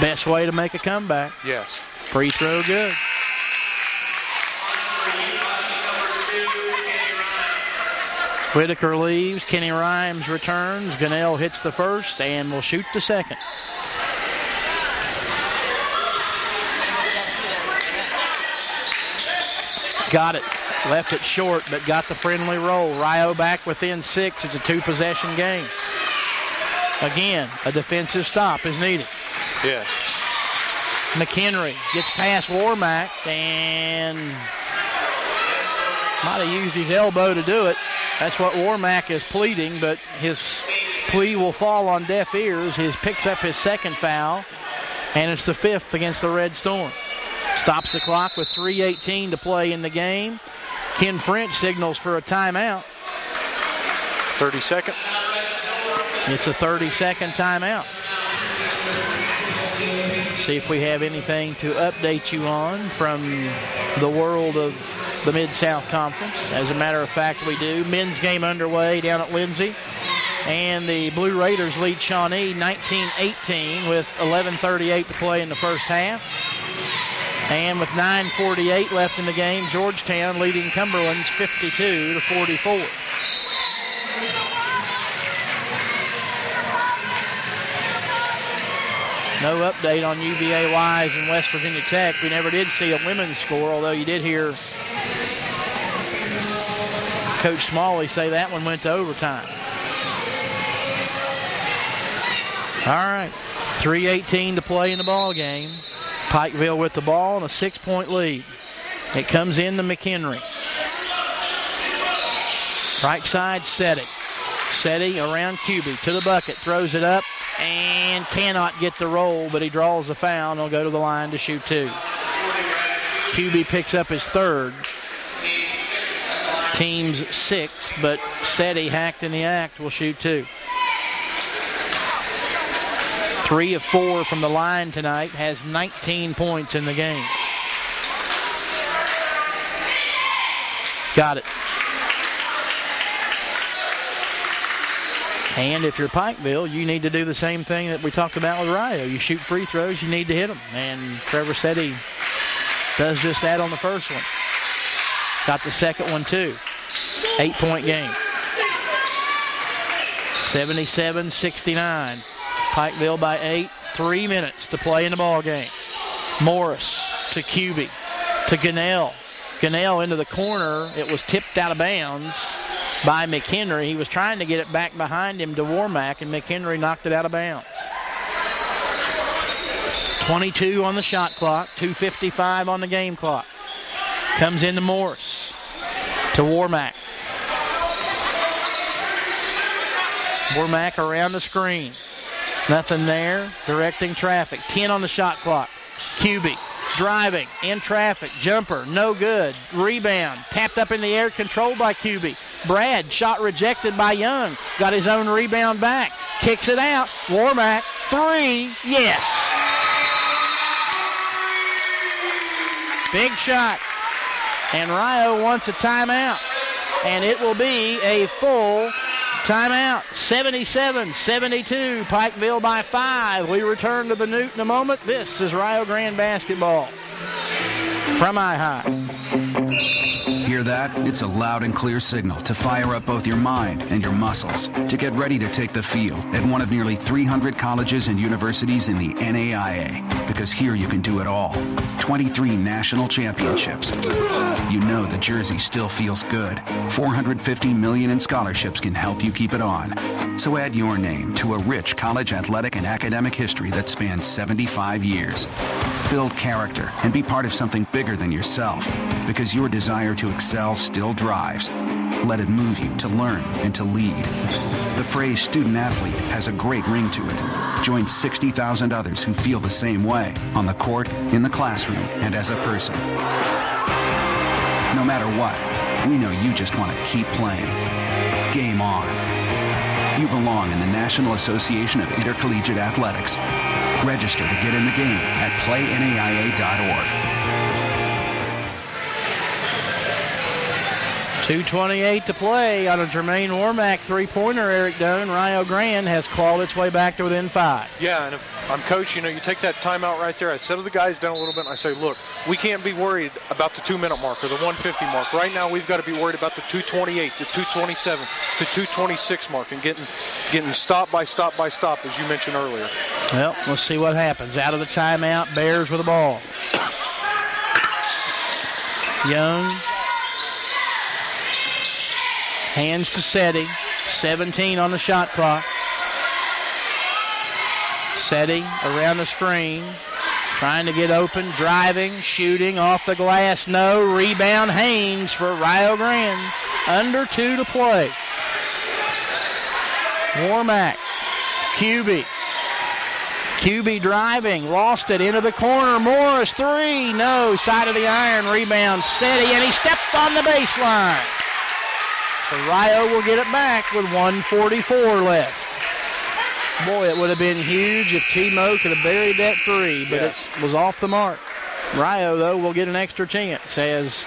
Speaker 1: Best way to make a comeback.
Speaker 4: Yes.
Speaker 1: Free throw good. Whitaker leaves. Kenny Rhymes returns. Gunnell hits the first and will shoot the second. Got it. Left it short, but got the friendly roll. Rio back within 6. It's a 2-possession game. Again, a defensive stop is needed.
Speaker 4: Yes.
Speaker 1: McHenry gets past Warmack and might have used his elbow to do it. That's what Warmack is pleading, but his plea will fall on deaf ears. He picks up his second foul, and it's the 5th against the Red Storm. Stops the clock with 3:18 to play in the game. Ken French signals for a timeout.
Speaker 4: 30-second.
Speaker 1: It's a 30-second timeout. See if we have anything to update you on from the world of the Mid-South Conference. As a matter of fact, we do. Men's game underway down at Lindsay. And the Blue Raiders lead Shawnee 19-18 with 11:38 to play in the first half. And with 9:48 left in the game, Georgetown leading Cumberland's 52-44. No update on UVA Wise and West Virginia Tech. We never did see a women's score, although you did hear Coach Smalley say that one went to overtime. All right, 3:18 to play in the ball game. Pikeville with the ball and a 6-point lead. It comes in to McHenry. Right side, Setty. Setty around Cuby to the bucket, throws it up and cannot get the roll, but he draws a foul and will go to the line to shoot two. Cuby picks up his third. Team's sixth, but Setty, hacked in the act, will shoot two. 3 of 4 from the line tonight, has 19 points in the game. Got it. And if you're Pikeville, you need to do the same thing that we talked about with Rio. You shoot free throws, you need to hit them. And Trevor Setty does just that on the first one. Got the second one too. 8-point game. 77-69. Pikeville by 8. 3 minutes to play in the ball game. Morris to Cuby to Gunnell. Gunnell into the corner. It was tipped out of bounds by McHenry. He was trying to get it back behind him to Warmack, and McHenry knocked it out of bounds. 22 on the shot clock, 2:55 on the game clock. Comes into Morris to Warmack. Warmack around the screen. Nothing there. Directing traffic. 10 on the shot clock. Cuby driving in traffic. Jumper. No good. Rebound. Tapped up in the air. Controlled by Cuby. Brad. Shot rejected by Young. Got his own rebound back. Kicks it out. Warmack. 3. Yes. Big shot. And Rio wants a timeout. And it will be a full timeout. 77-72. Pikeville by 5. We return to the Newt in a moment. This is Rio Grande basketball from iHigh.
Speaker 18: Hear that? It's a loud and clear signal to fire up both your mind and your muscles to get ready to take the field at one of nearly 300 colleges and universities in the NAIA. Because here you can do it all. 23 national championships. You know the jersey still feels good. $450 million in scholarships can help you keep it on. So add your name to a rich college athletic and academic history that spans 75 years. Build character and be part of something bigger than yourself, because your desire to excel still drives. Let it move you to learn and to lead. The phrase student athlete has a great ring to it. Join 60,000 others who feel the same way on the court, in the classroom, and as a person. No matter what, we know you just want to keep playing. Game on. You belong in the National Association of Intercollegiate Athletics. Register to get in the game at playnaia.org.
Speaker 1: 2:28 to play on a Jermaine Warmack three-pointer. Eric Doan. Rio Grande has clawed its way back to within 5.
Speaker 4: Yeah, and if I'm coach, you take that timeout right there. I settle the guys down a little bit, and I say, look, we can't be worried about the 2-minute mark or the 150 mark. Right now, we've got to be worried about the 2:28, the 2:27, the 2:26 mark, and getting stop by stop by stop, as you mentioned earlier.
Speaker 1: Well, let's see what happens. Out of the timeout, Bears with the ball. Young. Hands to Setty. 17 on the shot clock. Setty around the screen. Trying to get open. Driving. Shooting. Off the glass. No. Rebound Haynes for Rio Grande. Under 2 to play. Warmack. Cuby. Cuby driving. Lost it into the corner. Morris. 3. No. Side of the iron. Rebound Setty. And he stepped on the baseline. So Rio will get it back with 1:44 left. Boy, it would have been huge if Timo could have buried that 3, but It was off the mark. Rio, though, will get an extra chance as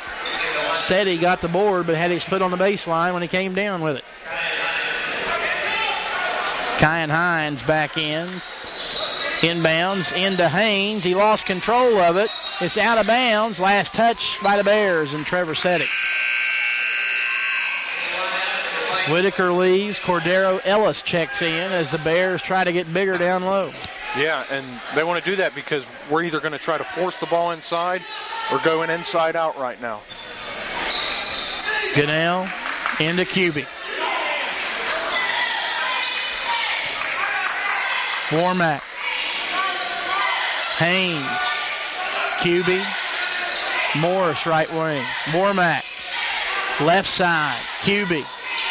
Speaker 1: Setty got the board but had his foot on the baseline when he came down with it. Kyan Hines back in. Inbounds into Haynes. He lost control of it. It's out of bounds. Last touch by the Bears and Trevor Settig. Whitaker leaves. Cordero Ellis checks in as the Bears try to get bigger down low.
Speaker 4: Yeah, and they want to do that because we're either going to try to force the ball inside or going inside out right now.
Speaker 1: Gunnell into QB. Warmack. Haynes. QB. Morris right wing. Warmack. Left side. QB.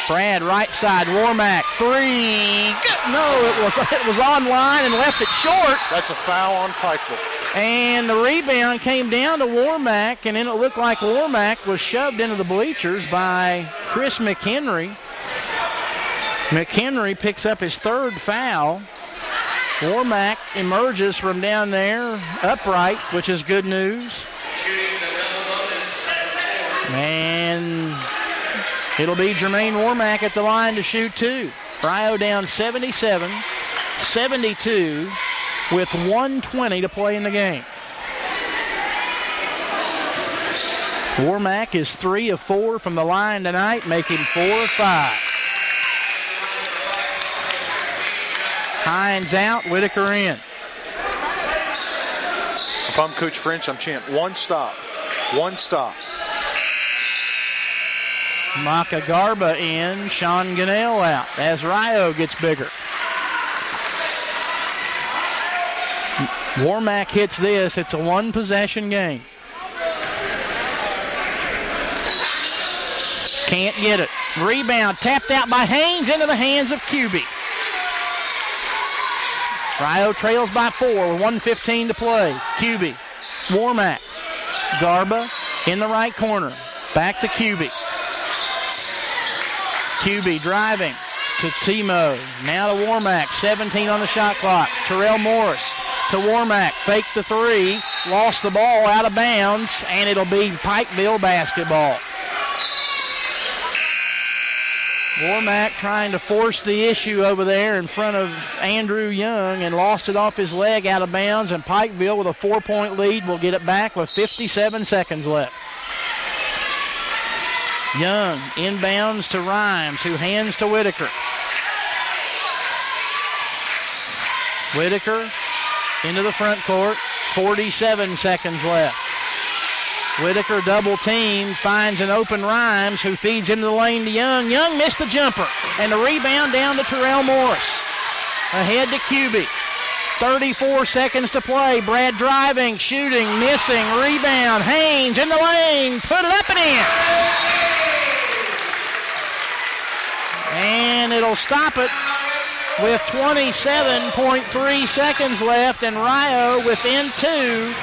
Speaker 1: Brad right side. Warmack. 3. No, it was online and left it short.
Speaker 4: That's a foul on Pikeville.
Speaker 1: And the rebound came down to Warmack, and then it looked like Warmack was shoved into the bleachers by Chris McHenry. McHenry picks up his third foul. Warmack emerges from down there upright, which is good news. And it'll be Jermaine Warmack at the line to shoot two. Brio down 77-72 with 1:20 to play in the game. Warmack is 3 of 4 from the line tonight, making 4 of 5. Hines out, Whitaker in.
Speaker 4: If I'm Coach French, I'm chanting one stop. One stop.
Speaker 1: Maka Garba in, Sean Gunnell out as Rio gets bigger. Warmack hits this. It's a one-possession game. Can't get it. Rebound tapped out by Haynes into the hands of QB. Rio trails by 4 with 1:15 to play. QB. Warmack. Garba in the right corner. Back to QB. QB driving to Timo. Now to Warmack. 17 on the shot clock. Terrell Morris to Warmack. Fake the 3. Lost the ball out of bounds, and it'll be Pikeville basketball. Warmack trying to force the issue over there in front of Andrew Young and lost it off his leg out of bounds, and Pikeville with a 4-point lead will get it back with 57 seconds left. Young inbounds to Rhymes, who hands to Whitaker. Whitaker into the front court, 47 seconds left. Whitaker double team, finds an open Rhymes, who feeds into the lane to Young. Young missed the jumper, and the rebound down to Terrell Morris. Ahead to QB. 34 seconds to play. Brad driving, shooting, missing, rebound. Haynes in the lane, put it up and in. And it'll stop it with 27.3 seconds left, and Rio within 2.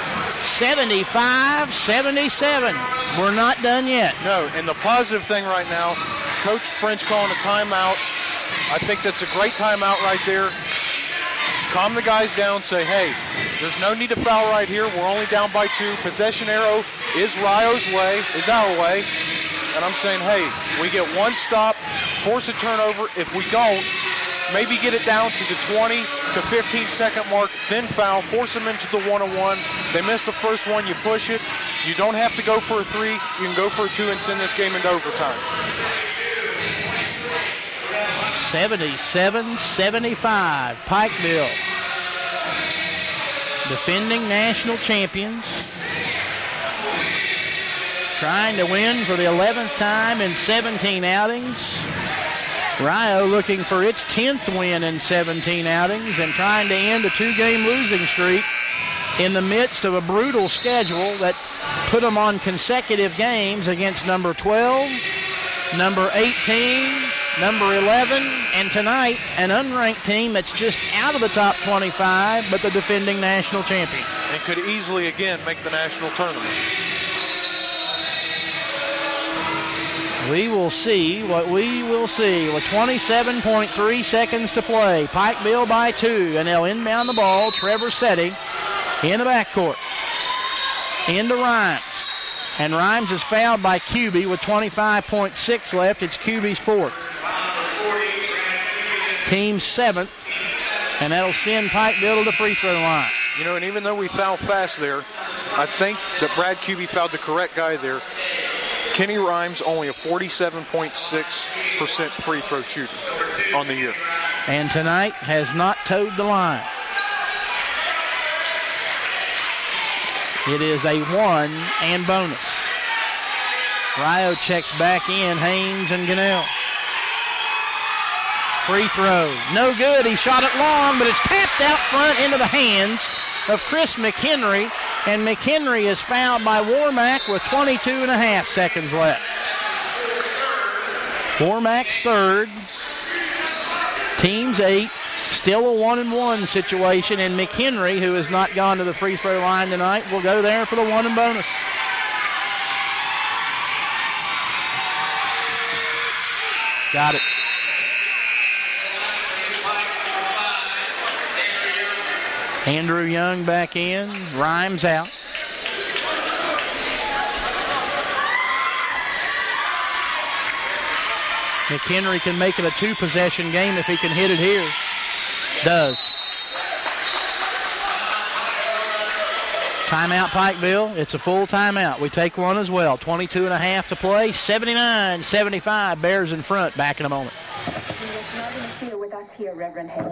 Speaker 1: 75-77. We're not done yet.
Speaker 4: No, and the positive thing right now, Coach French calling a timeout. I think that's a great timeout right there. Calm the guys down, say, hey, there's no need to foul right here. We're only down by 2. Possession arrow is Rio's way, is our way. And I'm saying, hey, we get one stop, force a turnover. If we don't, maybe get it down to the 20 to 15 second mark, then foul, force them into the 1-on-1. They miss the first one, you push it. You don't have to go for a 3. You can go for a 2 and send this game into overtime.
Speaker 1: 77-75, Pikeville. Defending national champions. Trying to win for the 11th time in 17 outings. Rio looking for its 10th win in 17 outings and trying to end a 2-game losing streak in the midst of a brutal schedule that put them on consecutive games against number 12, number 18, number 11, and tonight an unranked team that's just out of the top 25, but the defending national champion.
Speaker 4: And could easily, again, make the national tournament.
Speaker 1: We will see what we will see with 27.3 seconds to play. Pikeville by 2, and they'll inbound the ball. Trevor Settig in the backcourt. Into Rhymes. And Rhymes is fouled by QB with 25.6 left. It's QB's 4th. team's 7th, and that'll send Pikeville to the free throw line.
Speaker 4: You know, and even though we fouled fast there, I think that Brad Cubey fouled the correct guy there. Kenny Rhymes only a 47.6% free throw shooter on the year.
Speaker 1: And tonight has not towed the line. It is a 1 and bonus. Rio checks back in, Haynes and Gunnell. Free throw, no good. He shot it long, but it's tapped out front into the hands of Chris McHenry, and McHenry is fouled by Warmack with 22.5 seconds left. Warmack's third, team's 8, still a 1-and-1 situation, and McHenry, who has not gone to the free throw line tonight, will go there for the 1 and bonus. Got it. Andrew Young back in, Rhymes out. McHenry can make it a 2-possession game if he can hit it here. Does. Timeout, Pikeville. It's a full timeout. We take one as well. 22.5 to play. 79-75. Bears in front. Back in a moment.
Speaker 11: Here, Reverend Hayes.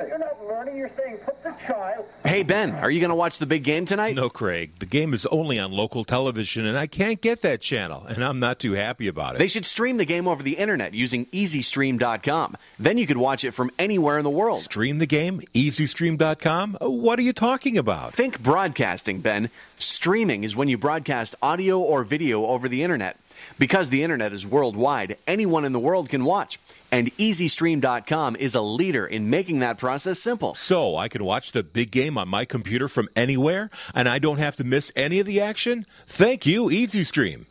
Speaker 11: You're not learning, you're saying put the child.
Speaker 12: Hey, Ben, are you going to watch the big game tonight?
Speaker 13: No, Craig. The game is only on local television, and I can't get that channel, and I'm not too happy about it.
Speaker 12: They should stream the game over the internet using EasyStream.com. Then you could watch it from anywhere in the world.
Speaker 13: Stream the game? EasyStream.com? What are you talking about?
Speaker 12: Think broadcasting, Ben. Streaming is when you broadcast audio or video over the internet. Because the internet is worldwide, anyone in the world can watch. And EasyStream.com is a leader in making that process simple.
Speaker 13: So I can watch the big game on my computer from anywhere, and I don't have to miss any of the action? Thank you, EasyStream.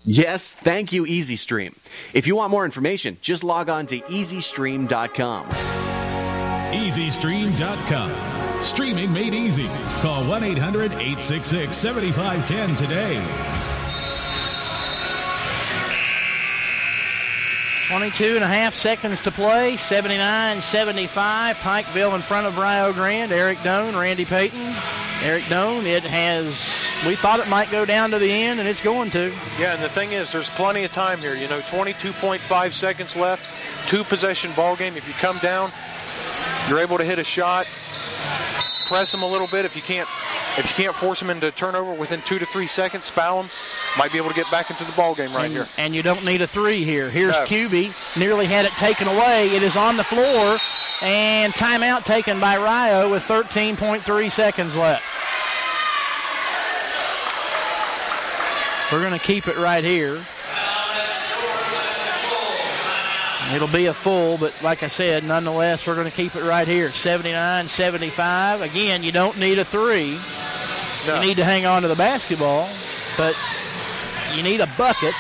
Speaker 12: Yes, thank you, EasyStream. If you want more information, just log on to EasyStream.com.
Speaker 14: EasyStream.com. Streaming made easy. Call 1-800-866-7510 today.
Speaker 1: 22.5 seconds to play, 79-75. Pikeville in front of Rio Grande. Eric Doan, Randy Payton. Eric Doan, we thought it might go down to the end, and it's going to.
Speaker 4: Yeah, and the thing is, there's plenty of time here. 22.5 seconds left, 2-possession ball game. If you come down, you're able to hit a shot, press them a little bit. If you can't force them into a turnover within 2 to 3 seconds, foul them. Might be able to get back into the ball game here.
Speaker 1: And you don't need a 3 here. Here's Cubey. Nearly had it taken away. It is on the floor. And timeout taken by Rio with 13.3 seconds left. We're going to keep it right here. It'll be a full, but like I said, nonetheless, we're going to keep it right here. 79-75. Again, you don't need a 3. No. You need to hang on to the basketball, but you need a bucket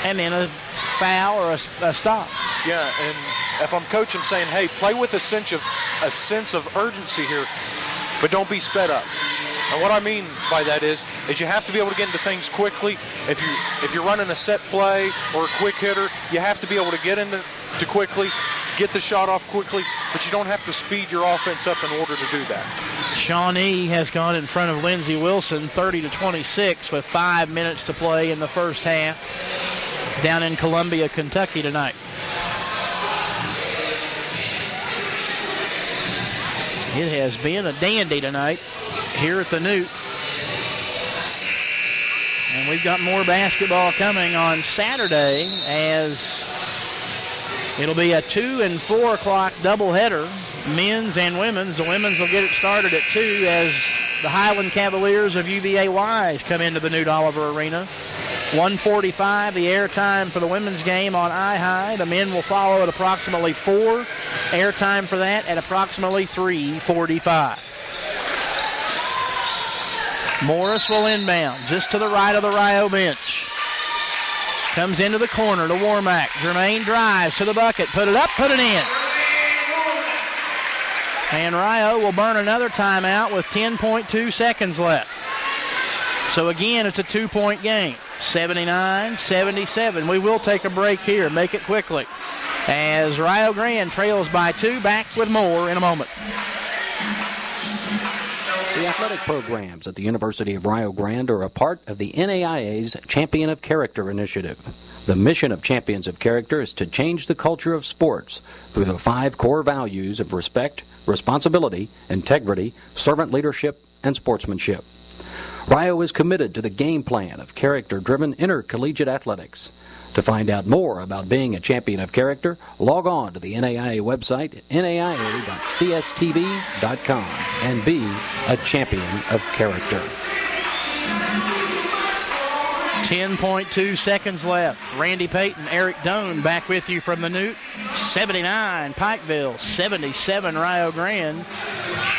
Speaker 1: and then a foul or a stop.
Speaker 4: Yeah, and if I'm coach, I'm saying, hey, play with a sense of urgency here, but don't be sped up. And what I mean by that is you have to be able to get into things quickly. If you're running a set play or a quick hitter, you have to be able to get into quickly, get the shot off quickly, but you don't have to speed your offense up in order to do that.
Speaker 1: Shawnee has gone in front of Lindsey Wilson 30-26 with 5 minutes to play in the first half down in Columbia, Kentucky tonight. It has been a dandy tonight here at the Newt. And we've got more basketball coming on Saturday as it'll be a 2 and 4 o'clock doubleheader, men's and women's. The women's will get it started at 2 as the Highland Cavaliers of UVA Wise come into the Newt Oliver Arena. 1:45 the airtime for the women's game on iHigh. The men will follow at approximately 4. Airtime for that at approximately 3:45. Morris will inbound just to the right of the Rio bench. Comes into the corner to Warmack. Jermaine drives to the bucket. Put it up, put it in. And Rio will burn another timeout with 10.2 seconds left. So again, it's a 2-point game. 79-77. We will take a break here. Make it quickly. as Rio Grande trails by 2. Back with more in a moment.
Speaker 16: The athletic programs at the University of Rio Grande are a part of the NAIA's Champion of Character initiative. The mission of Champions of Character is to change the culture of sports through the 5 core values of respect, responsibility, integrity, servant leadership, and sportsmanship. Rio is committed to the game plan of character-driven intercollegiate athletics. To find out more about being a champion of character, log on to the NAIA website, naia.cstv.com, and be a champion of character.
Speaker 1: 10.2 seconds left. Randy Payton, Eric Doan back with you from the Newt. 79 Pikeville, 77 Rio Grande.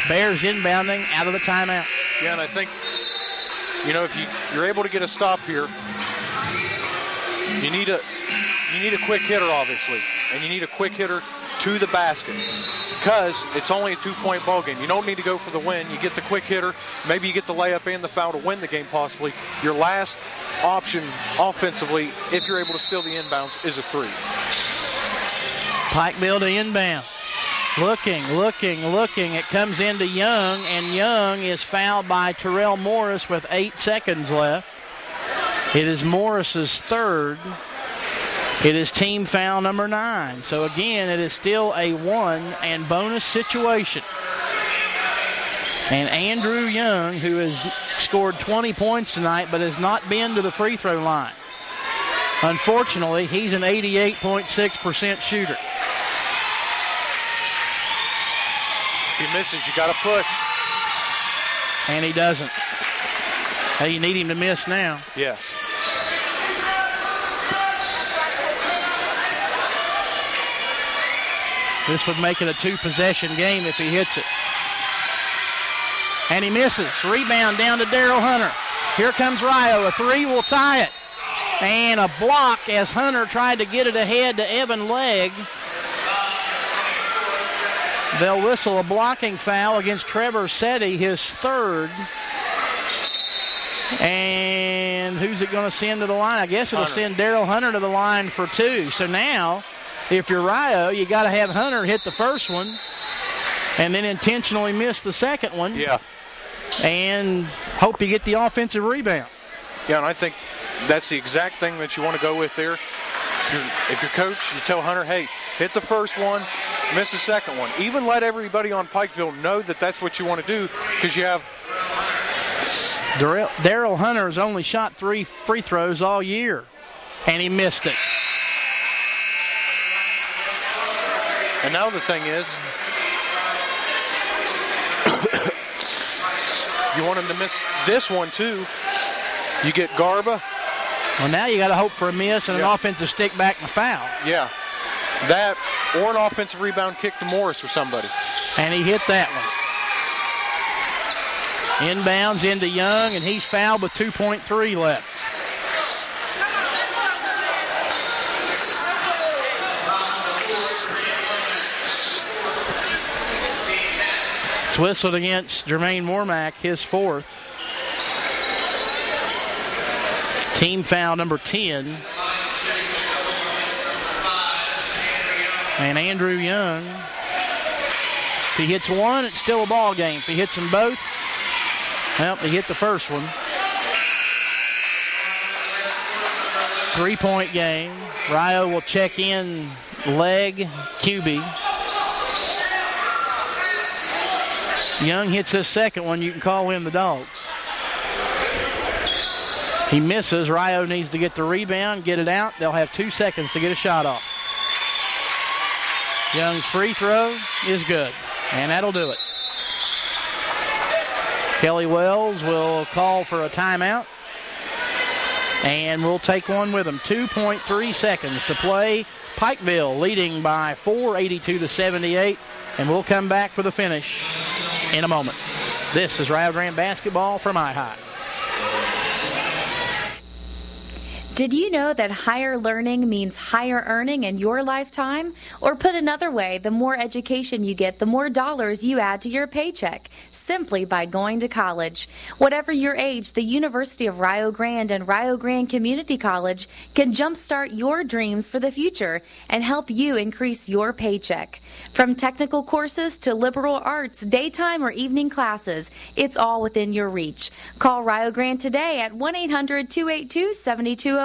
Speaker 1: Bears inbounding out of the timeout.
Speaker 4: Yeah, and I think, if you're able to get a stop here, you need a quick hitter, obviously, and you need a quick hitter to the basket because it's only a 2-point ball game. You don't need to go for the win. You get the quick hitter. Maybe you get the layup and the foul to win the game possibly. Your last option offensively, if you're able to steal the inbounds, is a 3.
Speaker 1: Pikeville to inbound. Looking. It comes into Young, and Young is fouled by Terrell Morris with 8 seconds left. It is Morris's 3rd. It is team foul number 9. So again, it is still a 1 and bonus situation. And Andrew Young, who has scored 20 points tonight but has not been to the free throw line. Unfortunately, he's an 88.6% shooter.
Speaker 4: If he misses, you got to push.
Speaker 1: And he doesn't. Hey, you need him to miss now.
Speaker 4: Yes.
Speaker 1: This would make it a 2-possession game if he hits it. And he misses. Rebound down to Daryl Hunter. Here comes Rio. A 3 will tie it. And a block as Hunter tried to get it ahead to Evan Legg. They'll whistle a blocking foul against Trevor Setti, his 3rd. And who's it going to send to the line? I guess it'll send Daryl Hunter to the line for 2. So now, if you're Rio, you got to have Hunter hit the first one and then intentionally miss the second one.
Speaker 4: Yeah.
Speaker 1: And hope you get the offensive rebound.
Speaker 4: Yeah, and I think that's the exact thing that you want to go with there. If you're coach, you tell Hunter, hey, hit the first one, miss the second one. Even let everybody on Pikeville know that that's what you want to do because you have
Speaker 1: Daryl Hunter has only shot 3 free throws all year, and he missed it.
Speaker 4: And now the thing is, you want him to miss this one too. You get Garba.
Speaker 1: Well, now you got to hope for a miss and an offensive stick back and a foul.
Speaker 4: Yeah. That or an offensive rebound kick to Morris or somebody.
Speaker 1: And he hit that one. Inbounds into Young, and he's fouled with 2.3 left. It's whistled against Jermaine Mormack, his 4th. Team foul number 10. And Andrew Young, if he hits one, it's still a ball game. If he hits them both, well, he hit the first one. 3-point game. Rio will check in Legg, QB. Young hits his second one. You can call him the Dogs. He misses. Rio needs to get the rebound, get it out. They'll have 2 seconds to get a shot off. Young's free throw is good, and that'll do it. Kelly Wells will call for a timeout, and we'll take one with him. 2.3 seconds to play. Pikeville leading by 4, 82-78, and we'll come back for the finish in a moment. This is Rio Grande basketball from iHigh.
Speaker 17: Did you know that higher learning means higher earning in your lifetime? Or put another way, the more education you get, the more dollars you add to your paycheck, simply by going to college. Whatever your age, the University of Rio Grande and Rio Grande Community College can jumpstart your dreams for the future and help you increase your paycheck. From technical courses to liberal arts, daytime or evening classes, it's all within your reach. Call Rio Grande today at 1-800-282-7201.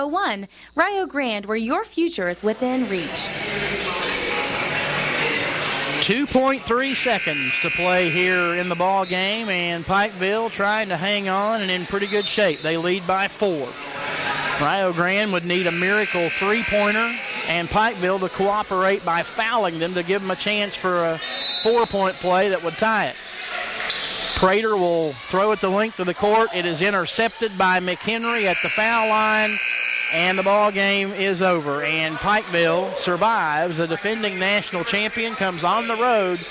Speaker 17: Rio Grande, where your future is within reach.
Speaker 1: 2.3 seconds to play here in the ball game, and Pikeville trying to hang on and in pretty good shape. They lead by 4. Rio Grande would need a miracle three-pointer and Pikeville to cooperate by fouling them to give them a chance for a 4-point play that would tie it. Prater will throw it the length of the court. It is intercepted by McHenry at the foul line, and the ball game is over. And Pikeville survives. The defending national champion comes on the road